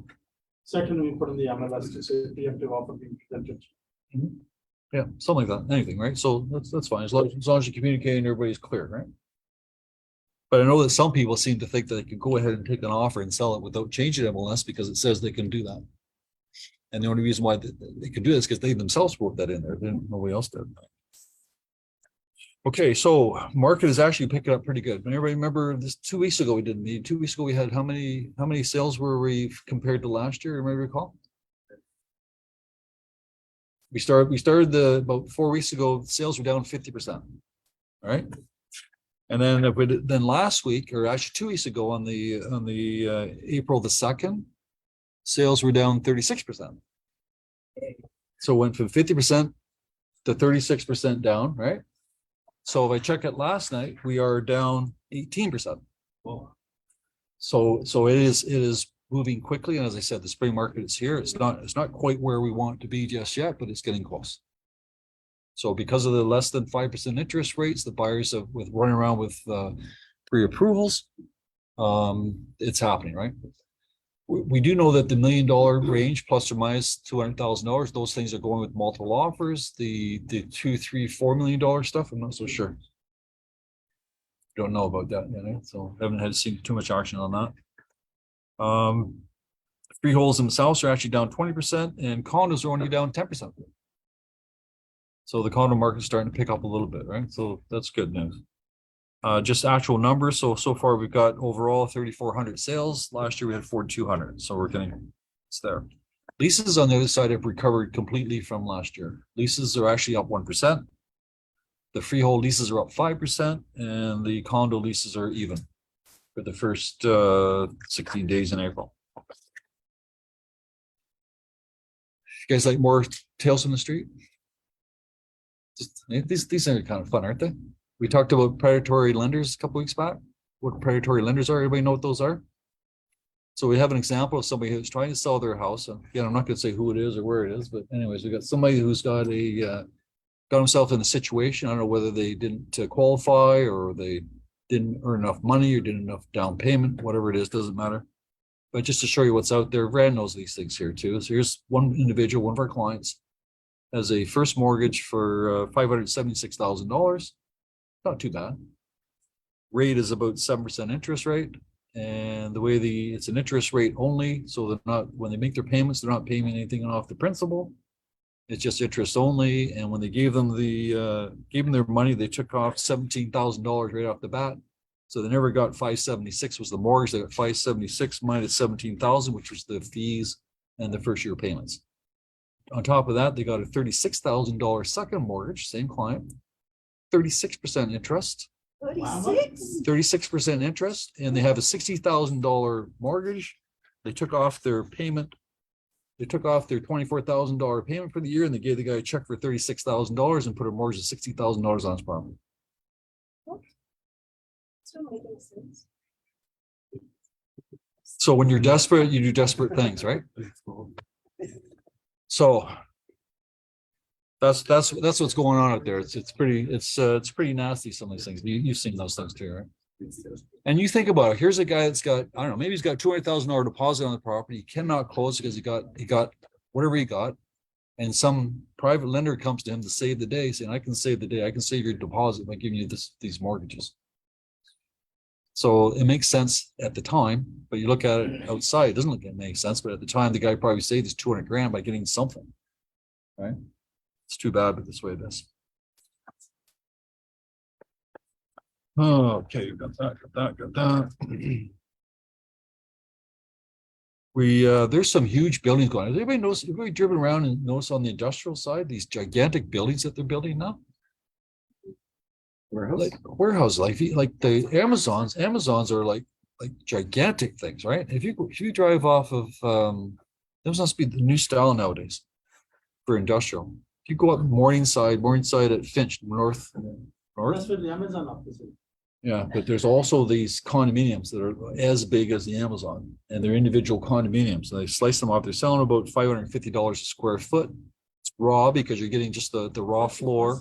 Speaker 6: Second, we put in the MLS to say preemptive offer being presented.
Speaker 1: Yeah, something like that, anything, right? So that's fine, as long as you're communicating, everybody's clear, right? But I know that some people seem to think that they can go ahead and take an offer and sell it without changing MLS because it says they can do that. And the only reason why they can do this is because they themselves wrote that in there, nobody else did. Okay, so market is actually picking up pretty good. Everybody remember this 2 weeks ago we did a meeting. 2 weeks ago we had how many sales were we compared to last year? Anybody recall? We started about 4 weeks ago, sales were down 50%. All right. And then last week, or actually 2 weeks ago on the April the 2nd, sales were down 36%. So it went from 50% to 36% down, right? So if I check it last night, we are down 18%. So it is moving quickly. And as I said, the spring market is here. It's not quite where we want to be just yet, but it's getting close. So because of the less than 5% interest rates, the buyers have running around with pre-approvals, it's happening, right? We do know that the $1 million range, plus or minus $200,000, those things are going with multiple offers. The $2, $3, $4 million stuff, I'm not so sure. Don't know about that yet, so haven't had seen too much action on that. Freeholds themselves are actually down 20%, and condos are only down 10%. So the condo market is starting to pick up a little bit, right? So that's good news. Just actual numbers. So far we've got overall 3,400 sales. Last year we had 4,200. So it's there. Leases on the other side have recovered completely from last year. Leases are actually up 1%. The freehold leases are up 5%, and the condo leases are even for the first 16 days in April. You guys like more tales from the street? These are kind of fun, aren't they? We talked about predatory lenders a couple weeks back. What predatory lenders are? Everybody know what those are? So we have an example of somebody who's trying to sell their house. And again, I'm not going to say who it is or where it is, but anyways, we got somebody who's got himself in a situation. I don't know whether they didn't qualify or they didn't earn enough money or didn't enough down payment, whatever it is, doesn't matter. But just to show you what's out there, Brad knows these things here too. So here's one individual, one of our clients, has a first mortgage for $576,000. Not too bad. Rate is about 7% interest rate. And the way it's an interest rate only, so they're not, when they make their payments, they're not paying anything off the principal. It's just interest only. And when they gave them their money, they took off $17,000 right off the bat. So they never got 576 was the mortgage. They got 576 minus 17,000, which was the fees and the first year payments. On top of that, they got a $36,000 second mortgage, same client, 36% interest, 36% interest, and they have a $60,000 mortgage. They took off their payment. They took off their $24,000 payment for the year, and they gave the guy a check for $36,000 and put a mortgage of $60,000 on his property.
Speaker 4: Still making sense.
Speaker 1: So when you're desperate, you do desperate things, right? So that's what's going on out there. It's pretty nasty, some of these things. You've seen those things too, right? And you think about it, here's a guy that's got, I don't know, maybe he's got $200,000 deposit on the property. He cannot close because he got whatever he got. And some private lender comes to him to save the day, saying, I can save the day. I can save your deposit by giving you these mortgages. So it makes sense at the time, but you look at it outside, it doesn't make sense. But at the time, the guy probably saved his 200 grand by getting something, right? It's too bad, but this way it is. Okay, got that. There's some huge buildings going on. Has anybody noticed, everybody driven around and noticed on the industrial side, these gigantic buildings that they're building now?
Speaker 3: Warehouse?
Speaker 1: Like warehouse, like the Amazons are like gigantic things, right? If you drive off of those must be the new style nowadays for industrial. If you go up Morningside at Finch north.
Speaker 6: That's where the Amazon office is.
Speaker 1: Yeah, but there's also these condominiums that are as big as the Amazon, and they're individual condominiums. And they slice them off. They're selling about $550 a square foot. It's raw because you're getting just the raw floor.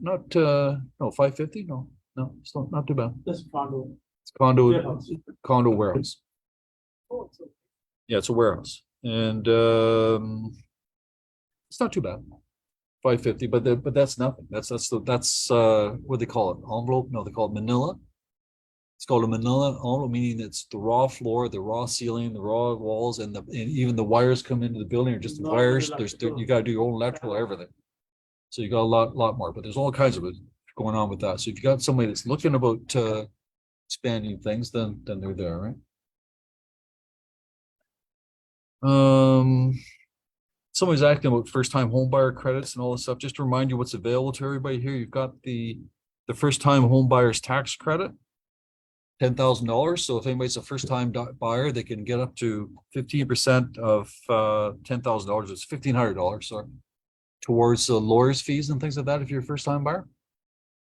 Speaker 1: No, 550. No, it's not too bad.
Speaker 6: That's condo.
Speaker 1: It's condo
Speaker 6: Warehouse.
Speaker 1: condo warehouse.
Speaker 4: Oh, it's okay.
Speaker 1: Yeah, it's a warehouse, and it's not too bad. 550, but that's nothing. That's what they call it, envelope. No, they call it Manila. It's called a Manila envelope, meaning it's the raw floor, the raw ceiling, the raw walls, and even the wires come into the building are just the wires. You got to do your own electrical, everything. So you got a lot more, but there's all kinds of it going on with that. So if you got somebody that's looking about expanding things, then they're there, right? Somebody's asking about first-time home buyer credits and all this stuff. Just to remind you what's available to everybody here. You've got the first-time home buyer's tax credit, $10,000. So if anybody's a first-time buyer, they can get up to 15% of $10,000. It's $1,500, sorry, towards lawyers' fees and things like that if you're a first-time buyer.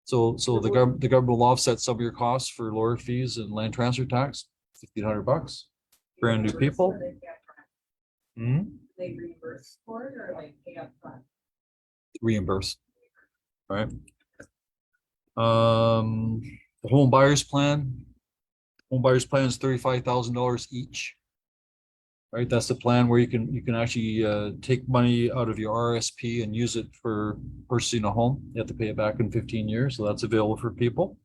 Speaker 1: So the government will offset some of your costs for lawyer fees and land transfer tax, $1,500. Brand new people.
Speaker 2: They reimburse for it or like pay up front?
Speaker 1: Reimburse. All right. The home buyers plan. Home buyers plan is $35,000 each. Right, that's the plan where you can actually take money out of your RSP and use it for purchasing a home. You have to pay it back in 15 years, so that's available for people.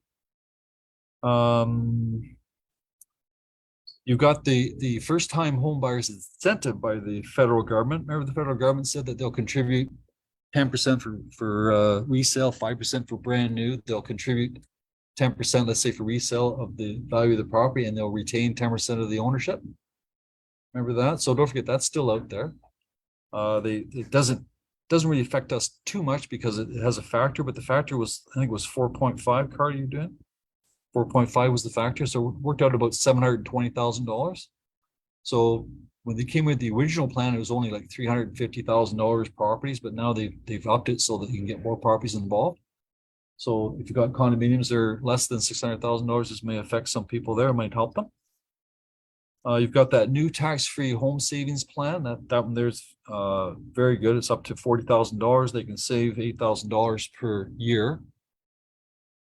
Speaker 1: You've got the first-time home buyers incentive by the federal government. Remember, the federal government said that they'll contribute 10% for resale, 5% for brand new. They'll contribute 10%, let's say, for resale of the value of the property, and they'll retain 10% of the ownership. Remember that? So don't forget that's still out there. It doesn't really affect us too much because it has a factor, but the factor was, I think it was 4.5. Car you're doing 4.5 was the factor, so it worked out about $720,000. So when they came with the original plan, it was only like $350,000 properties, but now they've upped it so that you can get more properties involved. So if you've got condominiums that are less than $600,000, this may affect some people there, it might help them. You've got that new tax-free home savings plan. That one there's very good. It's up to $40,000. They can save $8,000 per year.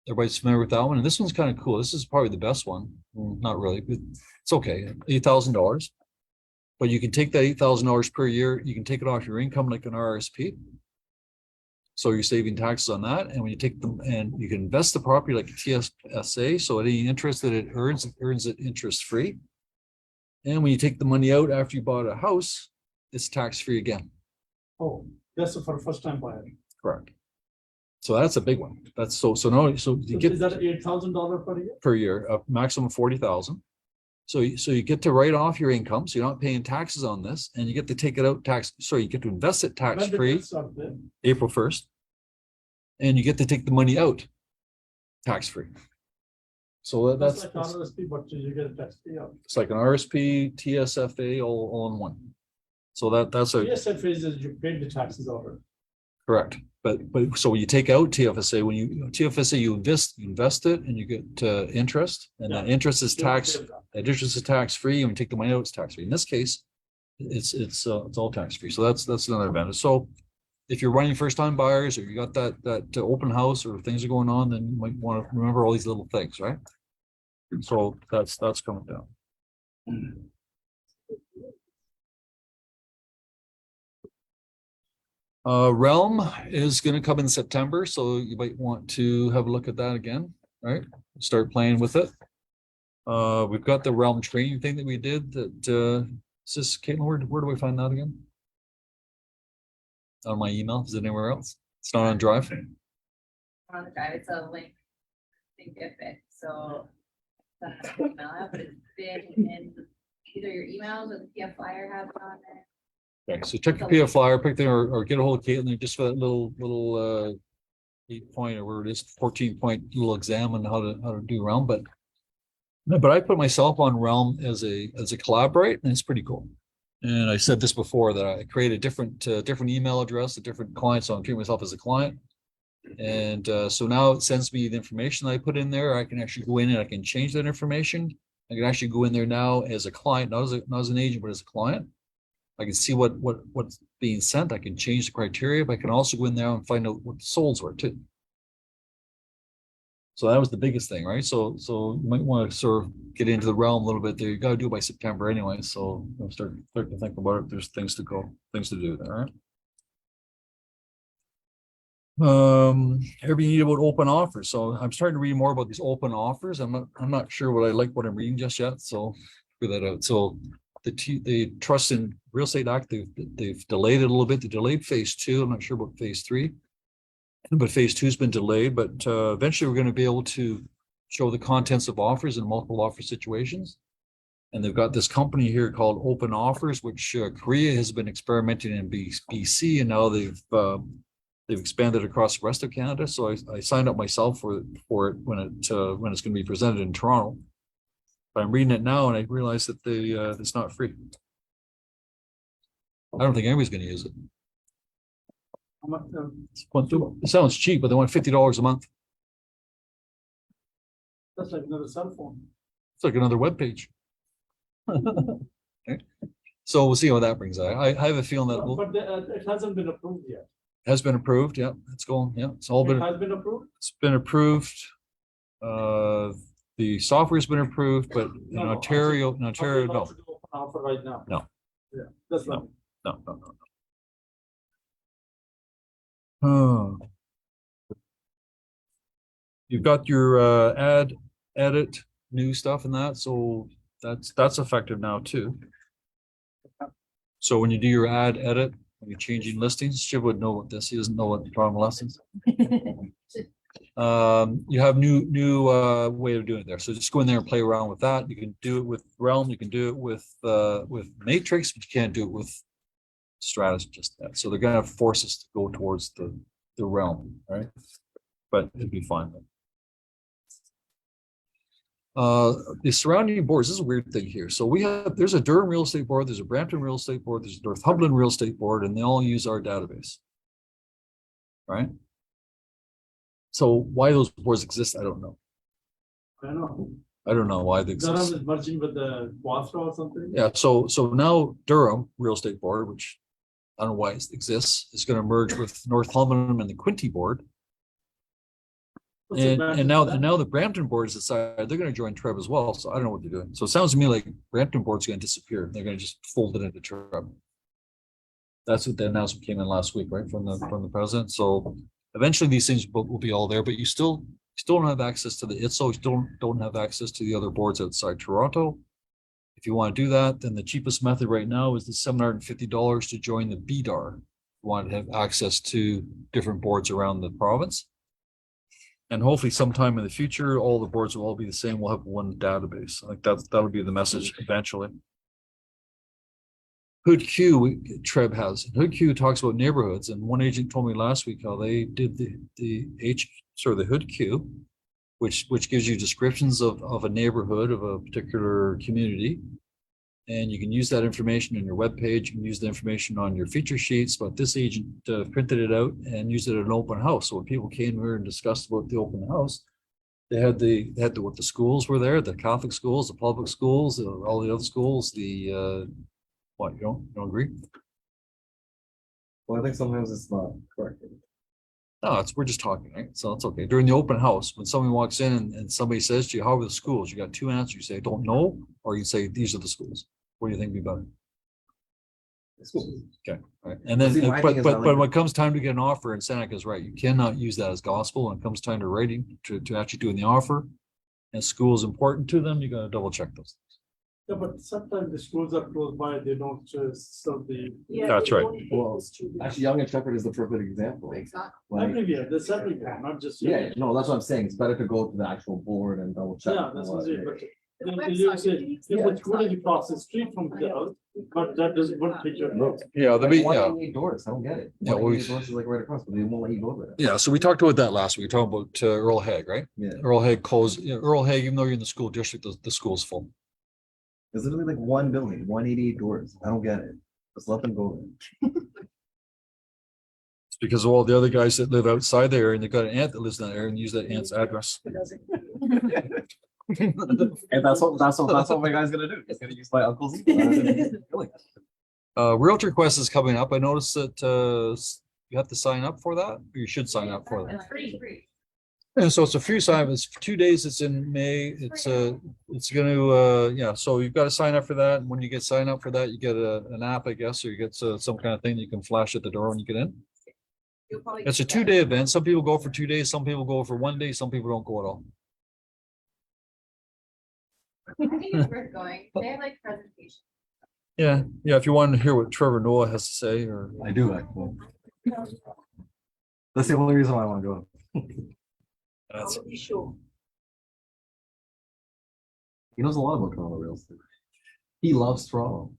Speaker 1: Everybody's familiar with that one, and this one's kind of cool. This is probably the best one. Not really, but it's okay. $8,000, but you can take that $8,000 per year. You can take it off your income like an RSP. So you're saving taxes on that, and when you take them and you can invest the property like a TSSA. So any interest that it earns it interest free. And when you take the money out after you bought a house, it's tax free again.
Speaker 6: Oh, that's for first time buyer.
Speaker 1: Correct. So that's a big one. That's so no, so you
Speaker 6: So
Speaker 1: get
Speaker 6: is that $8,000 per year?
Speaker 1: per year, a maximum 40,000. So you get to write off your income, so you're not paying taxes on this, and you get to take it out you get to invest it tax
Speaker 6: When did
Speaker 1: free
Speaker 6: that start then?
Speaker 1: April 1st. And you get to take the money out tax free. So
Speaker 6: That's
Speaker 1: that's,
Speaker 6: like RSP, but you get a tax payout.
Speaker 1: it's like an RSP, TSFA all in one. So that's a
Speaker 6: TSF is you paid the taxes already.
Speaker 1: correct. But so when you take out TFSA, when you TFSA, you invest it and you get interest, and that
Speaker 6: Yeah.
Speaker 1: interest is that interest is tax free, and you take the money out, it's tax free. In this case, it's all tax free. So that's another advantage. So if you're running first time buyers, or you got that open house, or things are going on, then you might want to remember all these little things, right? So that's coming down. Realm is going to come in September, so you might want to have a look at that again, right? Start playing with it. We've got the Realm training thing that we did that, is this, Caitlin, where do I find that again? On my email, is it anywhere else? It's not on Drive?
Speaker 2: On the drive, it's a link. Think if it, so. That's the email app, but it's been in either your emails or the PF flyer have it on there.
Speaker 1: Okay, so check your PF flyer, pick there, or get a hold of Caitlin just for that little 8-point or where it is, 14-point little exam on how to do Realm. But I put myself on Realm as a collaborate, and it's pretty cool. And I said this before, that I create a different email address, a different client, so I'm treating myself as a client. And so now it sends me the information that I put in there. I can actually go in and I can change that information. I can actually go in there now as a client, not as an agent, but as a client. I can see what's being sent. I can change the criteria, but I can also go in there and find out what the solds were too. So that was the biggest thing, right? So you might want to sort of get into the realm a little bit there. You got to do it by September anyway. So start to think about it. There's things to do there, right? Everything you need about open offers. So I'm starting to read more about these open offers. I'm not sure what I like what I'm reading just yet. So figure that out. So the Trust in Real Estate Act, they've delayed it a little bit. They delayed phase 2. I'm not sure about phase 3, but phase 2 has been delayed. But eventually we're going to be able to show the contents of offers in multiple offer situations. And they've got this company here called Open Offers, which Korea has been experimenting in BC, and now they've expanded across the rest of Canada. So I signed up myself for it when it's going to be presented in Toronto. But I'm reading it now and I realize that it's not free. I don't think anybody's going to use it. It sounds cheap, but they want $50 a month.
Speaker 6: That's like another cell phone.
Speaker 1: It's like another web page. Okay. So we'll see what that brings out. I have a feeling that
Speaker 6: But it hasn't been approved yet.
Speaker 1: has been approved. Yeah, it's going. Yeah, it's all
Speaker 6: It
Speaker 1: been.
Speaker 6: has been approved?
Speaker 1: It's been approved. The software's been approved, but in
Speaker 6: No,
Speaker 1: Ontario, no.
Speaker 6: Offer right now.
Speaker 1: No.
Speaker 6: Yeah, that's right.
Speaker 1: No. Oh. You've got your add, edit, new stuff and that, so that's effective now too. So when you do your add, edit, when you're changing listings, Shiv would know what this, he doesn't know what the problem listings. You have new way of doing it there. So just go in there and play around with that. You can do it with Realm, you can do it with Matrix, but you can't do it with Stratus just that. So they're gonna force us to go towards the Realm, right? But it'd be fine. The surrounding boards, this is a weird thing here. So there's a Durham real estate board, there's a Brampton real estate board, there's a Northumberland real estate board, and they all use our database. Right? So why those boards exist, I don't know. I don't know why they exist.
Speaker 6: Durham is merging with the Quastra or something?
Speaker 1: Yeah, so now Durham Real Estate Board, which I don't know why it exists, is going to merge with Northumberland and the Quinte Board. And now the Brampton board has decided they're going to join TREB as well. So I don't know what they're doing. So it sounds to me like Brampton board's going to disappear. They're going to just fold it into TREB. That's what the announcement came in last week, right, from the president. So eventually these things will be all there, but you still don't have access to the ITSO. You still don't have access to the other boards outside Toronto. If you want to do that, then the cheapest method right now is the $750 to join the BDAR. If you want to have access to different boards around the province. And hopefully sometime in the future, all the boards will all be the same. We'll have one database. Like that'll be the message eventually. Hood Q, Treb has. Hood Q talks about neighborhoods, and one agent told me last week how they did the Hood Q, which gives you descriptions of a neighborhood of a particular community. And you can use that information in your webpage. You can use the information on your feature sheets, but this agent printed it out and used it at an open house. So when people came here and discussed about the open house, they had what the schools were there, the Catholic schools, the public schools, all the other schools, what, you don't agree?
Speaker 3: Well, I think sometimes it's not correct.
Speaker 1: No, we're just talking, right? So it's okay. During the open house, when somebody walks in and somebody says to you, how are the schools? You got two answers. You say, don't know, or you say, these are the schools. What do you think would be better? Okay, all right. And then,
Speaker 3: See, my
Speaker 1: but
Speaker 3: thing is
Speaker 1: but
Speaker 3: I
Speaker 1: but
Speaker 3: like-
Speaker 1: when it comes time to get an offer, and Seneca's right, you cannot use that as gospel. When it comes time to writing, to actually doing the offer, and school is important to them, you gotta double check those.
Speaker 6: Yeah, but sometimes the schools are close by, they don't just serve the.
Speaker 4: Yeah,
Speaker 1: That's
Speaker 4: they
Speaker 1: right.
Speaker 4: don't hit
Speaker 3: Well,
Speaker 4: the students.
Speaker 3: Actually, Young and Shepherd is the perfect example. Like,
Speaker 6: Everywhere, there's everywhere, not just.
Speaker 3: yeah, no, that's what I'm saying. It's better to go to the actual board and double check.
Speaker 6: Yeah, that's what I'm saying, but.
Speaker 4: The
Speaker 6: You
Speaker 4: website,
Speaker 6: say,
Speaker 4: you use
Speaker 6: if
Speaker 4: the
Speaker 6: it's going across the street from there, but that doesn't, won't take your.
Speaker 3: No.
Speaker 1: Yeah,
Speaker 3: Like 188 doors, I don't get it.
Speaker 1: Yeah,
Speaker 3: 188
Speaker 1: we-
Speaker 3: doors is like right across, but they won't let you go there.
Speaker 1: Yeah, so we talked about that last week. We talked about Earl Haig, right?
Speaker 3: Yeah,
Speaker 1: Earl Haig closed, Earl Haig, even though you're in the school district, the school's full.
Speaker 3: there's literally like one building, 188 doors. I don't get it. Just let them go there.
Speaker 1: It's because of all the other guys that live outside there, and they've got an aunt that lives in that area and use that aunt's address.
Speaker 3: And that's what my guy's gonna do. He's gonna use my uncle's.
Speaker 1: Realtor Quest is coming up. I noticed that you have to sign up for that, or you should sign up for that.
Speaker 2: It's free.
Speaker 1: And so it's a free sign. It's 2 days. It's in May. It's gonna so you've got to sign up for that. And when you get signed up for that, you get an app, I guess, or you get some kind of thing you can flash at the door when you get in.
Speaker 2: You'll probably
Speaker 1: It's a
Speaker 2: get that.
Speaker 1: 2-day event. Some people go for 2 days, some people go for 1 day, some people don't go at all.
Speaker 2: I think it's worth going. They have like presentations.
Speaker 1: Yeah, if you want to hear what Trevor Noah has to say, or
Speaker 3: I do actually. That's the only reason why I want to go.
Speaker 1: that's
Speaker 4: I'll be sure.
Speaker 3: He knows a lot about Toronto real estate. He loves Toronto.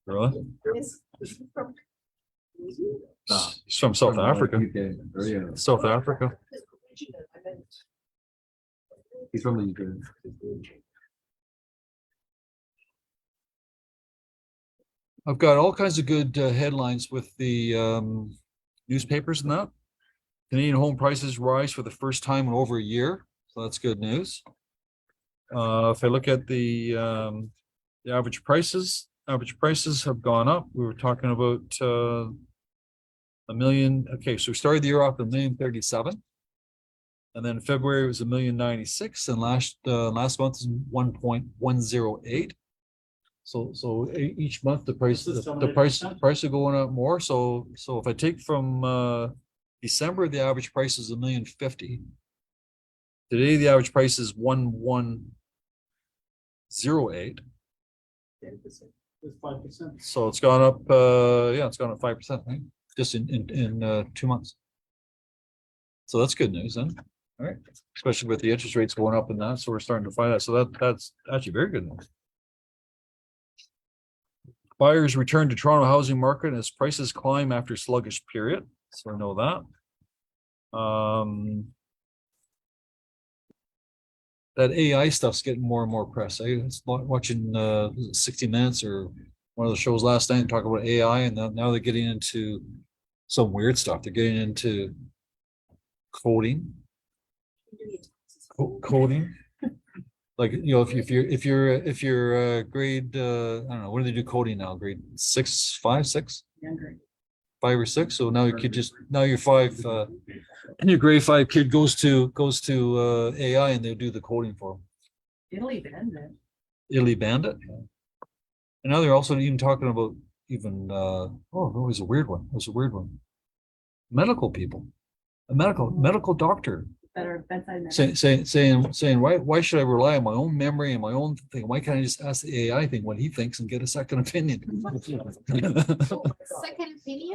Speaker 1: really.
Speaker 4: Yes, this is from-
Speaker 3: Nah.
Speaker 1: He's from South Africa.
Speaker 3: UK. Or, yeah,
Speaker 1: South Africa.
Speaker 4: I meant-
Speaker 3: he's from the UK.
Speaker 1: I've got all kinds of good headlines with the newspapers and that. Canadian home prices rise for the first time in over a year, so that's good news. If I look at the average prices have gone up. We were talking about a million. Okay, so we started the year off at 1,037,000. And then February was 1,096,000, and last month is 1.108. So each month the price,
Speaker 6: This is
Speaker 1: the price are going up more. So if I take from December, the average price is 1,050,000. Today, the average price is 1,108.
Speaker 6: 10%. It's 5%.
Speaker 1: So it's gone up, it's gone up 5%, right? Just in 2 months. So that's good news, then. All right, especially with the interest rates going up and that, so we're starting to find that. So that's actually very good news. Buyers return to Toronto housing market as prices climb after sluggish period. So I know that. That AI stuff's getting more and more press. I was watching 60 Minutes or one of the shows last night talking about AI, and now they're getting into some weird stuff. They're getting into coding. Coding. Like, if you're grade, I don't know, what do they do coding now? Grade 6, 5, 6? 5 or 6. So now you're 5, and your grade 5 kid goes to AI and they do the coding for them.
Speaker 4: Italy banned it.
Speaker 1: Italy banned it. And now they're also even talking about even, it was a weird one. Medical people, a medical doctor
Speaker 4: better bedside manner.
Speaker 1: saying, why should I rely on my own memory and my own thing? Why can't I just ask the AI thing what he thinks and get a second opinion?
Speaker 10: Second opinion?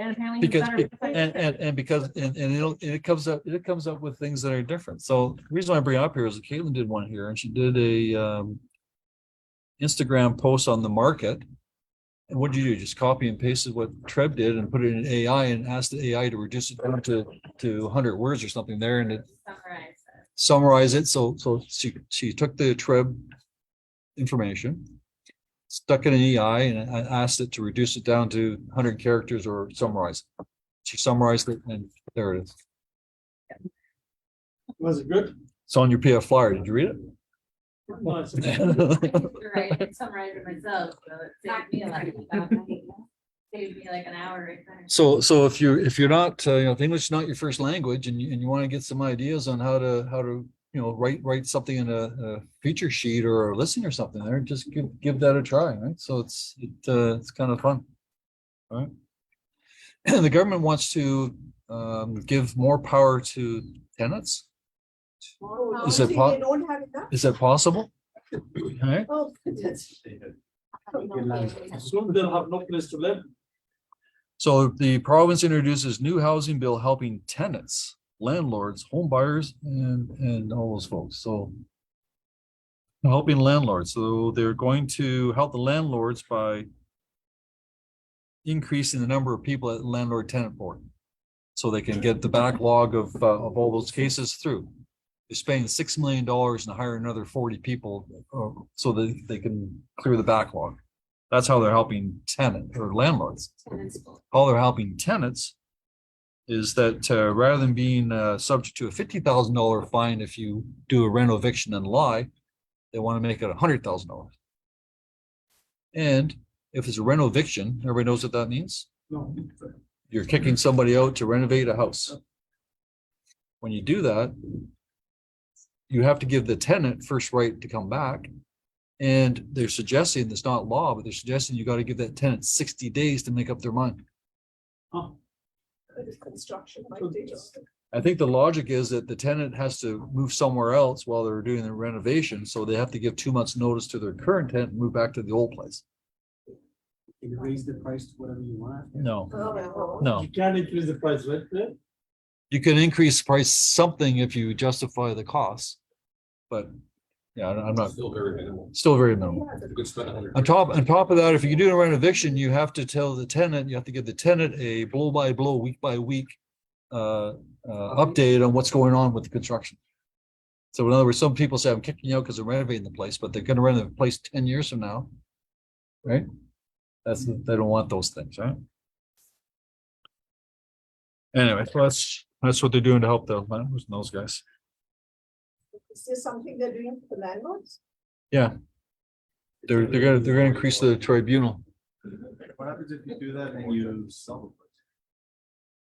Speaker 4: And apparently he's
Speaker 1: Because,
Speaker 4: better.
Speaker 1: it comes up with things that are different. So the reason why I bring it up here is that Caitlin did one here and she did a Instagram post on the market. And what did you do? Just copy and pasted what Treb did and put it in AI and asked the AI to reduce it down to 100 words or something there and it
Speaker 2: Summarize it.
Speaker 1: summarize it. So she took the Treb information, stuck it in AI and I asked it to reduce it down to 100 characters or summarize it. She summarized it and there it is.
Speaker 6: Was it good?
Speaker 1: It's on your PF flyer. Did you read it?
Speaker 6: No, it's-
Speaker 2: Right, I summarized it myself, so it saved me saved me like an hour right there.
Speaker 1: So if you're not, if English is not your first language and you want to get some ideas on how to, write something in a feature sheet or a listing or something there, just give that a try, right? So it's kind of fun. All right. And the government wants to give more power to tenants. Is it
Speaker 4: They don't have enough?
Speaker 1: Is that possible? All right.
Speaker 4: Oh, that's.
Speaker 6: Soon they'll have no place to live.
Speaker 1: So the province introduces new housing bill helping tenants, landlords, home buyers, and all those folks. So helping landlords. So they're going to help the landlords by increasing the number of people at landlord tenant board. So they can get the backlog of all those cases through. They're spending $6 million and hire another 40 people so that they can clear the backlog. That's how they're helping tenant or landlords. How they're helping tenants is that rather than being subject to a $50,000 fine if you do a rent eviction and lie, they want to make it $100,000. And if it's a rent eviction, everybody knows what that means.
Speaker 6: No.
Speaker 1: You're kicking somebody out to renovate a house. When you do that, you have to give the tenant first right to come back. And they're suggesting, it's not law, but they're suggesting you got to give that tenant 60 days to make up their mind.
Speaker 6: Huh.
Speaker 4: Construction.
Speaker 1: I think the logic is that the tenant has to move somewhere else while they're doing the renovation. So they have to give 2 months notice to their current tenant and move back to the old place.
Speaker 7: You can raise the price to whatever you want.
Speaker 1: No,
Speaker 4: Oh,
Speaker 1: no.
Speaker 6: You can't increase the price, right? Yeah?
Speaker 1: You can increase price something if you justify the cost. But yeah, I'm not,
Speaker 5: Still very minimal.
Speaker 1: still very minimal.
Speaker 5: You could spend 100.
Speaker 1: On top of that, if you do a rent eviction, you have to tell the tenant, you have to give the tenant a blow by blow, week by week update on what's going on with the construction. So in other words, some people say I'm kicking you out because they're renovating the place, but they're going to renovate the place 10 years from now. Right? They don't want those things, right? Anyway, so that's what they're doing to help the landlords and those guys.
Speaker 4: Is this something they're doing for the landlords?
Speaker 1: Yeah. They're gonna increase the tribunal,
Speaker 3: What happens if you do that and you sell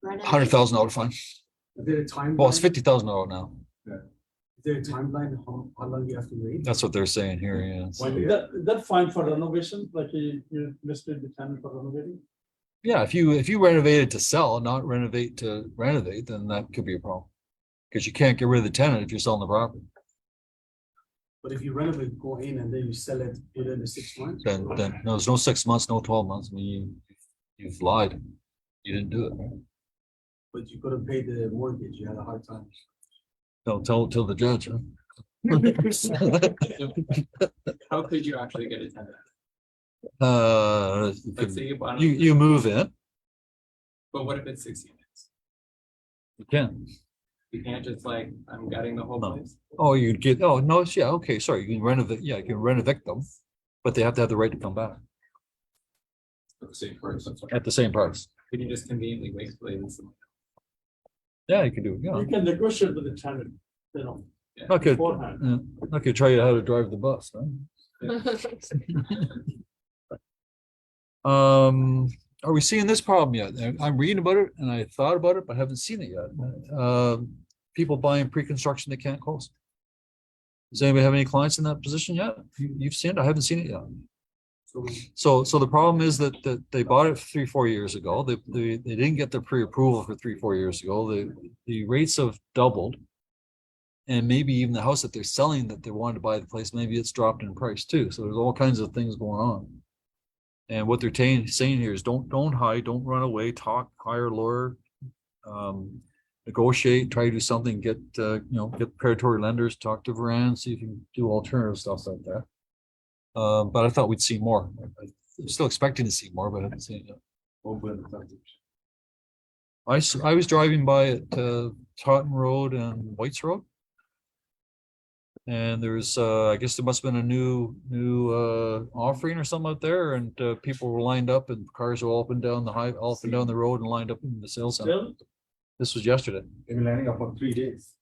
Speaker 3: the place?
Speaker 1: $100,000 fine.
Speaker 7: Is there a timeline?
Speaker 1: Well, it's $50,000 now.
Speaker 7: Is there a timeline how long you have to wait?
Speaker 1: That's what they're saying here, yeah.
Speaker 6: That fine for renovation, like you listed the tenant for renovating?
Speaker 1: Yeah, if you renovate it to sell, not renovate to renovate, then that could be a problem. Because you can't get rid of the tenant if you're selling the property.
Speaker 7: But if you renovate, go in and then you sell it within the 6 months.
Speaker 1: Then no, there's no 6 months, no 12 months. I mean, you've lied. You didn't do it. Right?
Speaker 7: But you couldn't pay the mortgage, you had a hard time.
Speaker 1: No, tell the judge. Huh?
Speaker 5: How could you actually get a tenant?
Speaker 1: You
Speaker 5: Let's
Speaker 1: could-
Speaker 5: say you bought.
Speaker 1: you move in.
Speaker 5: But what if it's 6 units?
Speaker 1: You can.
Speaker 5: You can't just like, I'm gutting the whole
Speaker 1: No.
Speaker 5: place.
Speaker 1: Oh, you get. Oh no, yeah. Okay, sorry. You can renovate. Yeah, you can renovate them, but they have to have the right to come back
Speaker 5: At the same price. That's what-
Speaker 1: at the same price.
Speaker 5: Could you just conveniently wait till they listen?
Speaker 1: Yeah, you can do it. Yeah.
Speaker 6: You can negotiate with the tenant,
Speaker 1: Okay.
Speaker 6: beforehand.
Speaker 1: I could tell you how to drive the bus. Huh? Are we seeing this problem yet? I'm reading about it and I thought about it, but haven't seen it yet. People buying pre-construction they can't close. Does anybody have any clients in that position yet? You've seen it? I haven't seen it yet. So the problem is that they bought it 3-4 years ago. They didn't get their pre-approval for 3-4 years ago. The rates have doubled. And maybe even the house that they're selling that they wanted to buy the place, maybe it's dropped in price too. So there's all kinds of things going on. And what they're saying here is don't hide, don't run away, talk, hire a lawyer, negotiate, try to do something, get get predatory lenders, talk to Varan, see if you can do alternative stuff like that. But I thought we'd see more. I'm still expecting to see more, but I haven't seen it yet. I was driving by at Taunton Road and White's Road. And there's I guess there must have been a new offering or something out there, and people were lined up and cars were all up and down the road and lined up in the sales center.
Speaker 6: Still,
Speaker 1: This was yesterday.
Speaker 9: They've been lining up for 3 days.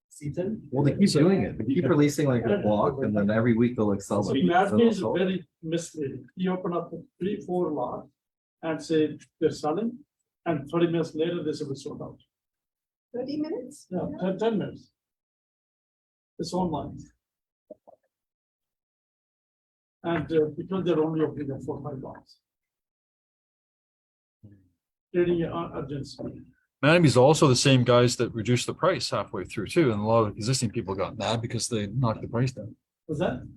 Speaker 7: Seaton?
Speaker 3: Well, they keep doing it. They keep releasing like a block and then every week they'll like sell
Speaker 6: so
Speaker 3: it.
Speaker 6: that is very misleading. You open up 3-4 lots and say they're selling, and 30 minutes later, they say we sold out.
Speaker 4: 30 minutes?
Speaker 6: Yeah, 10 minutes. It's online. And because they're only opening up 4-5 lots. Creating an urgency.
Speaker 1: Manabee's also the same guys that reduced the price halfway through too, and a lot of existing people got mad because they knocked the price down.
Speaker 6: Was that?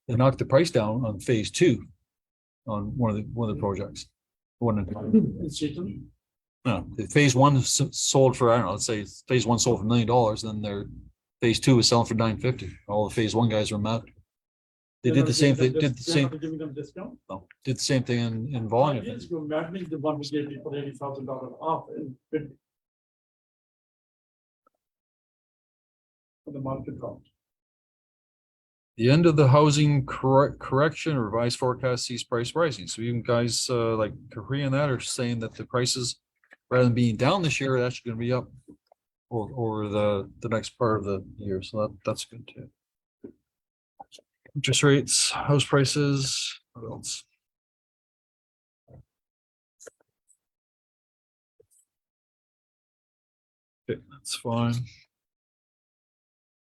Speaker 1: They knocked the price down on phase 2 on one of the projects.
Speaker 6: In Seaton?
Speaker 1: No, the phase 1 sold for, I don't know, let's say phase 1 sold for $1 million, then their phase 2 was selling for $950. All the phase 1 guys were mad. They did the same thing, did the same thing in volume.
Speaker 6: Years ago, Madden, the one who gave people $80,000 off in Whitby. And the market dropped.
Speaker 1: The end of the housing correction revised forecast sees price rising. So even guys like Capri and that are saying that the prices, rather than being down this year, are actually going to be up over the next part of the year. So that's good too. Interest rates, house prices, what else? Okay, that's fine.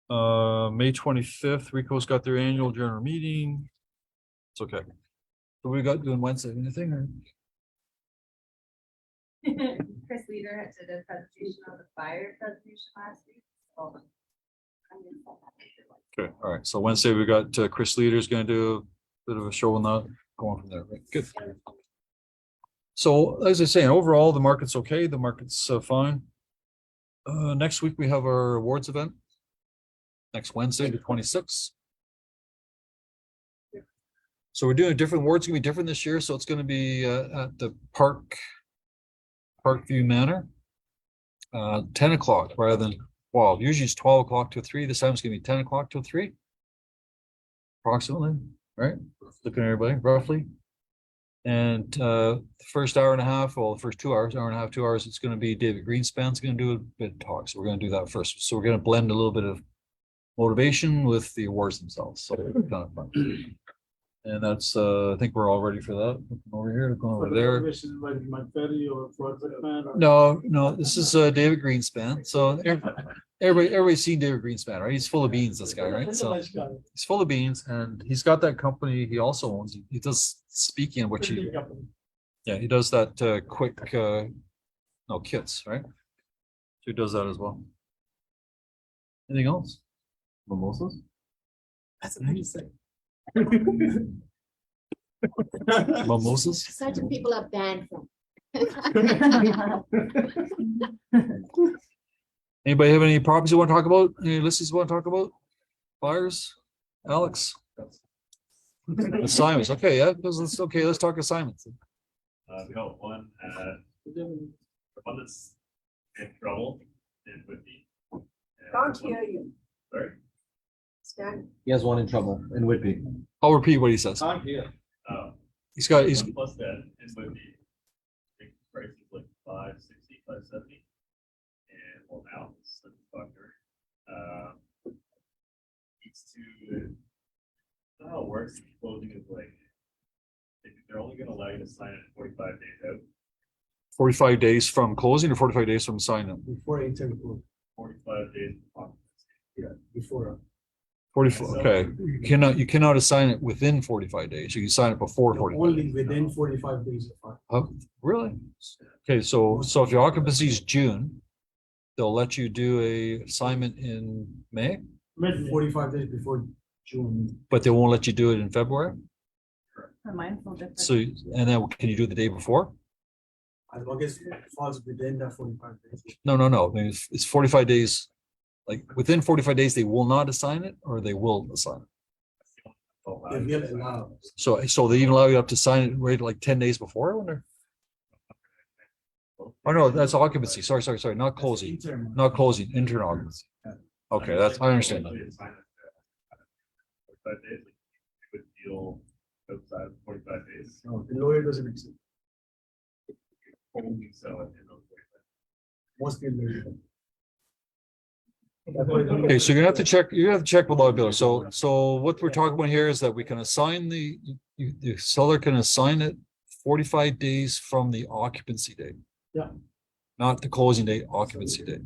Speaker 1: May 25th, Rico's got their annual general meeting. It's okay. So we got doing Wednesday, anything or?
Speaker 2: Chris Leader did a presentation on the fire presentation last week. So I'm gonna set that later.
Speaker 1: Okay, all right. So Wednesday we got Chris Leader's gonna do a bit of a show on that, going from there. Right, good. So as I say, overall, the market's okay. The market's fine. Next week we have our awards event. Next Wednesday, the 26th. So we're doing a different award. It's gonna be different this year. So it's gonna be at the Parkview Manor. 10 o'clock rather than 12. Usually it's 12 o'clock to 3. This time it's gonna be 10 o'clock to 3. Approximately, right? Looking at everybody, roughly. And the first hour and a half, well, the first 2 hours, hour and a half, 2 hours, it's gonna be David Greenspan's gonna do a bit of talk. So we're gonna do that first. So we're gonna blend a little bit of motivation with the awards themselves. So kind of fun. And that's I think we're all ready for that. Looking over here, looking over there.
Speaker 6: Like Mike Perry or Project Man.
Speaker 1: No, this is David Greenspan. So everybody's seen David Greenspan, right? He's full of beans, this guy, right?
Speaker 6: He's a
Speaker 1: So
Speaker 6: nice guy.
Speaker 1: he's full of beans, and he's got that company he also owns. He does speaking, which
Speaker 6: Pretty company.
Speaker 1: he does that quick kits, right? So he does that as well. Anything else?
Speaker 3: Mimosas?
Speaker 7: That's what I say.
Speaker 1: Mimosas?
Speaker 10: Certain people are banned from.
Speaker 1: Anybody have any properties you want to talk about? Any listings you want to talk about? Buyers? Alex? Assignments. Okay, yeah. Let's talk assignments.
Speaker 9: We got one that's in trouble and would be.
Speaker 4: Can't hear you.
Speaker 9: Sorry.
Speaker 4: Stand.
Speaker 3: He has one in trouble in Whitby.
Speaker 1: I'll repeat what he says.
Speaker 6: Can't hear.
Speaker 1: He's
Speaker 9: One plus that and would be. I think the price is like 560, 570. And well now it's the fucker. Needs to. I don't know how it works. Closing is like. They're only gonna allow you to sign it 45 days out.
Speaker 1: 45 days from closing or 45 days from signing?
Speaker 7: Before 8:10.
Speaker 9: 45 days.
Speaker 7: Yeah, before.
Speaker 1: 44, okay. You cannot assign it within 45 days. You can sign it before 45.
Speaker 7: Only within 45 days.
Speaker 1: Really? Okay, so if your occupancy is June, they'll let you do a assignment in May,
Speaker 6: Mid-May.
Speaker 7: 45 days before June.
Speaker 1: but they won't let you do it in February.
Speaker 2: Mine's a little different.
Speaker 1: So, and then can you do it the day before?
Speaker 7: As long as it falls within that 45 days.
Speaker 1: No. I mean, it's 45 days. Like within 45 days, they will not assign it or they will assign it.
Speaker 7: If you're allowed.
Speaker 1: So they even allow you up to sign it right like 10 days before, I wonder? Oh, no, that's occupancy. Sorry, not closing,
Speaker 7: Interim.
Speaker 1: not closing, internal occupancy. Okay, that's, I understand that.
Speaker 9: 45 days, you would deal outside of 45 days.
Speaker 7: No, the lawyer doesn't accept.
Speaker 9: Only sell it in those 45.
Speaker 7: Most people.
Speaker 1: Okay, so you're gonna have to check, with law builder. So what we're talking about here is that we can assign the seller can assign it 45 days from the occupancy date.
Speaker 6: Yeah.
Speaker 1: Not the closing date, occupancy date.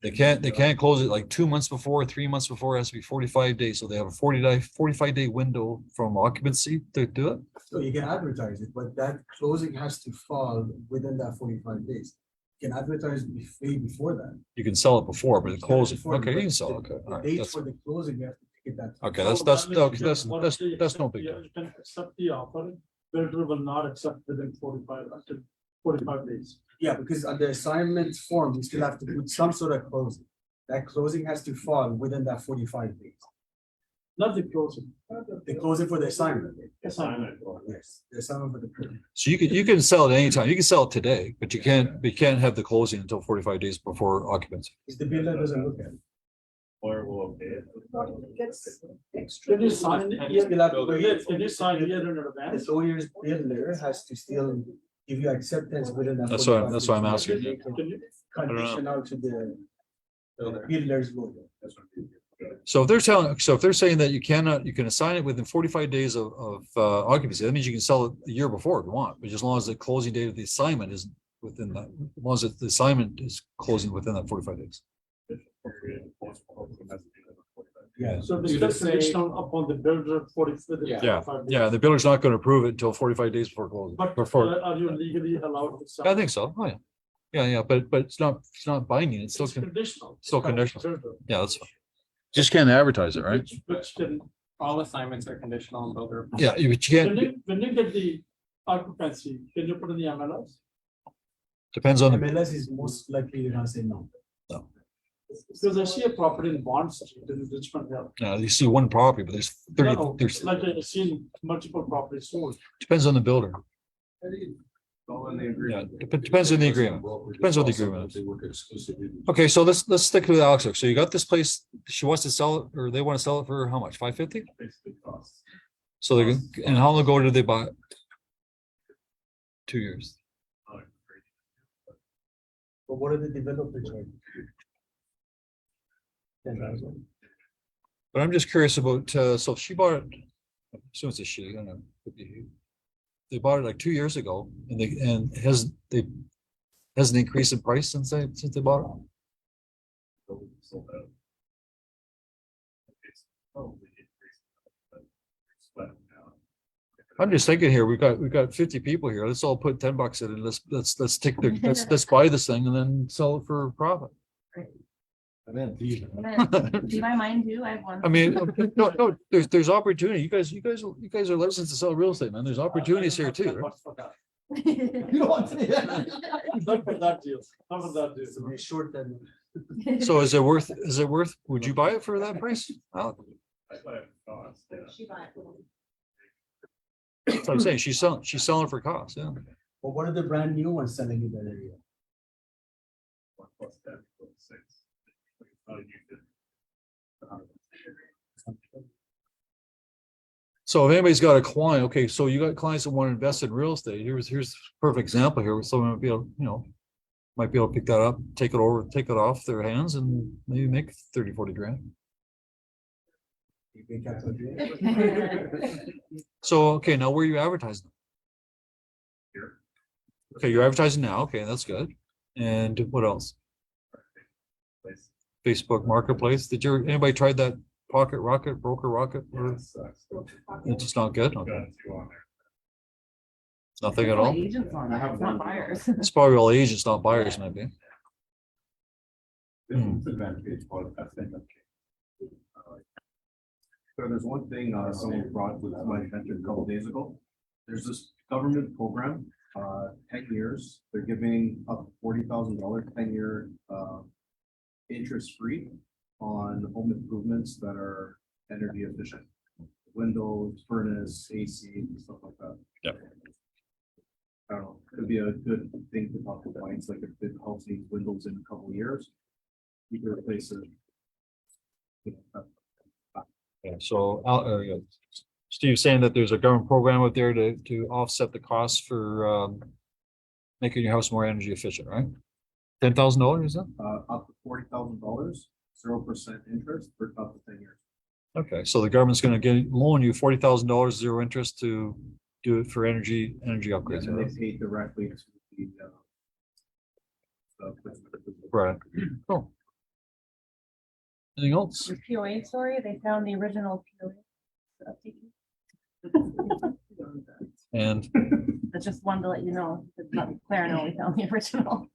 Speaker 1: They can't close it like 2 months before, 3 months before, it has to be 45 days. So they have a 45 day window from occupancy to do it.
Speaker 7: So you can advertise it, but that closing has to fall within that 45 days. You can advertise way before that.
Speaker 1: You can sell it before, but the closing,
Speaker 7: Before,
Speaker 1: okay, you
Speaker 7: but
Speaker 1: can sell,
Speaker 7: the-
Speaker 1: okay.
Speaker 7: The
Speaker 1: all right,
Speaker 7: date
Speaker 1: that's-
Speaker 7: for the closing, you have to pick it that.
Speaker 1: Okay,
Speaker 6: So
Speaker 1: that's
Speaker 6: what the-
Speaker 1: no big deal.
Speaker 6: You can accept the offer, builder will not accept within 45 days.
Speaker 7: Yeah, because on the assignment form, you still have to put some sort of closing. That closing has to fall within that 45 days.
Speaker 6: Not the closing.
Speaker 7: The closing for the assignment.
Speaker 6: Assignment.
Speaker 7: Yes, the assignment for the.
Speaker 1: So you can sell it anytime. You can sell it today, but you can't have the closing until 45 days before occupancy.
Speaker 7: If the builder doesn't look at it.
Speaker 9: Or will okay it.
Speaker 4: Gets
Speaker 6: Can you sign it?
Speaker 7: You still have to wait.
Speaker 6: Can you sign it in
Speaker 7: The
Speaker 6: advance?
Speaker 7: lawyer's builder has to still give you acceptance within that.
Speaker 1: That's why
Speaker 7: 45
Speaker 1: I'm
Speaker 7: days.
Speaker 1: asking.
Speaker 6: Can you?
Speaker 7: Condition out to the builder's lawyer.
Speaker 1: So if they're saying that you can assign it within 45 days of occupancy, that means you can sell it a year before if you want, but as long as the closing date of the assignment isn't within that, as long as the assignment is closing within that 45 days.
Speaker 7: Yeah.
Speaker 6: So this is conditional upon the builder 45 days.
Speaker 1: Yeah, the builder's not going to approve it until 45 days before closing.
Speaker 6: But
Speaker 1: Before,
Speaker 6: are you legally allowed to sell?
Speaker 1: I think so. Oh, yeah. Yeah, but it's not binding. It's still,
Speaker 6: It's conditional.
Speaker 1: still conditional.
Speaker 6: Builder,
Speaker 1: yeah, that's fine. Just can't advertise it, right?
Speaker 6: Which can,
Speaker 11: All assignments are conditional on builder.
Speaker 1: Yeah, but you
Speaker 6: when
Speaker 1: can't,
Speaker 6: you get the occupancy, can you put in the MLS?
Speaker 1: depends on the,
Speaker 7: MLS is most likely you're gonna say no.
Speaker 6: Because I see a property in Bond Street in Richmond Hill.
Speaker 1: you see one property, but there's 30,
Speaker 6: No,
Speaker 1: there's,
Speaker 6: like I've seen multiple properties sold.
Speaker 1: depends on the builder.
Speaker 8: All in the
Speaker 1: Yeah,
Speaker 8: agreement.
Speaker 1: depends on the agreement. Depends on the agreement.
Speaker 8: They work exclusively.
Speaker 1: Okay, so let's stick with Alex. So you got this place, she wants to sell it, or they want to sell it for how much? 550?
Speaker 9: Basically costs.
Speaker 1: So they're, and how long ago did they buy it? 2 years.
Speaker 7: But what are the developers like? 10,000.
Speaker 1: But I'm just curious about, so if she bought it, so it's a she, I don't know. could be he. They bought it like 2 years ago and hasn't increased in price since they bought it.
Speaker 9: Sold out. It's probably increased, but it's flat now.
Speaker 1: I'm just thinking here, we've got 50 people here. Let's all put $10 in and let's take their, let's buy this thing and then sell it for profit.
Speaker 3: I'm in.
Speaker 2: Do my mind too? I have one.
Speaker 1: I mean, no, there's opportunity. You guys are licensed to sell real estate, man. There's opportunities here too, right?
Speaker 7: You don't want to.
Speaker 6: Not for that deal, not for that deal.
Speaker 7: So they short them.
Speaker 1: So is it worth, would you buy it for that price? Alex?
Speaker 9: That's what it costs, yeah.
Speaker 1: That's what I'm saying. She's selling for cost, yeah.
Speaker 7: But what are the brand new ones selling in that area?
Speaker 9: 1 plus 10 equals 6. It's not a unit.
Speaker 1: So if anybody's got a client, okay, so you got clients that want to invest in real estate. Here's a perfect example here. Someone might be able, might be able to pick that up, take it off their hands and maybe make 30, 40 grand.
Speaker 7: You think that's what it is?
Speaker 1: So, okay, now where are you advertising?
Speaker 9: Here.
Speaker 1: Okay, you're advertising now. Okay, that's good. And what else?
Speaker 9: Place.
Speaker 1: Facebook Marketplace. Anybody tried that Broker Rocket?
Speaker 9: Yeah,
Speaker 1: Or
Speaker 9: it sucks.
Speaker 1: it's just not good?
Speaker 9: Got
Speaker 1: Okay.
Speaker 9: 2 on there.
Speaker 1: Nothing at all?
Speaker 2: Agents on it, it's not buyers.
Speaker 1: It's probably all agents, not buyers, maybe.
Speaker 8: Disadvantage for us.
Speaker 3: So there's one thing, someone brought to my attention a couple days ago. There's this government program, 10 years, they're giving up $40,000, 10-year, interest-free on home improvements that are energy efficient. Windows, furnace, AC, and stuff like that.
Speaker 1: Yeah.
Speaker 3: I don't know, could be a good thing to talk to clients, like if it helps these windows in a couple of years. You can replace it.
Speaker 1: Yeah, so, Steve's saying that there's a government program out there to offset the costs for, making your house more energy efficient, right? $10,000, is that?
Speaker 3: Up to $40,000, 0% interest for up to 10 years.
Speaker 1: Okay, so the government's gonna loan you $40,000, zero interest to do it for energy upgrades,
Speaker 3: And
Speaker 1: right?
Speaker 3: they pay directly to the.
Speaker 1: Right, cool. Anything else?
Speaker 12: Your POA story, they found the original POA.
Speaker 1: And
Speaker 12: I just wanted to let you know, let Claire know we found the original.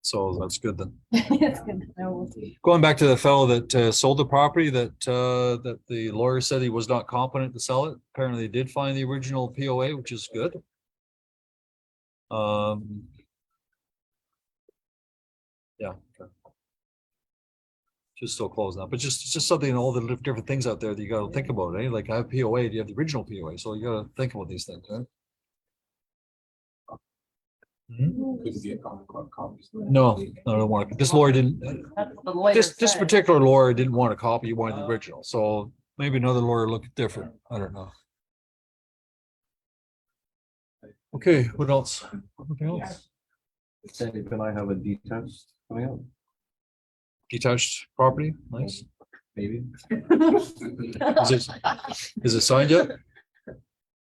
Speaker 1: so that's good then.
Speaker 12: It's good to know.
Speaker 1: Going back to the fellow that sold the property that the lawyer said he was not competent to sell it. Apparently they did find the original POA, which is good. Yeah. Okay. Just still closing up, but just something, all the different things out there that you gotta think about, eh? Like I have POA, do you have the original POA? So you gotta think about these things, right?
Speaker 5: Couldn't get copies.
Speaker 1: No, I don't want to. This lawyer didn't.
Speaker 12: That's what the lawyer
Speaker 1: This
Speaker 12: said.
Speaker 1: particular lawyer didn't want a copy. He wanted the original. So maybe another lawyer looked different. I don't know. Okay, what else? Anything else?
Speaker 3: Sandy, can I have a detached coming out?
Speaker 1: Detached property, nice.
Speaker 3: Maybe.
Speaker 1: Is it signed yet?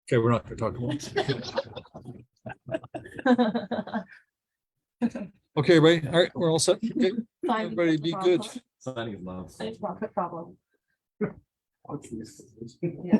Speaker 1: Okay, we're not gonna talk about it. Okay, Ray. All right, we're all set. Okay,
Speaker 12: Fine.
Speaker 1: everybody be good.
Speaker 3: Signing is not.
Speaker 12: It's not a problem.
Speaker 8: Okay.
Speaker 12: Yeah.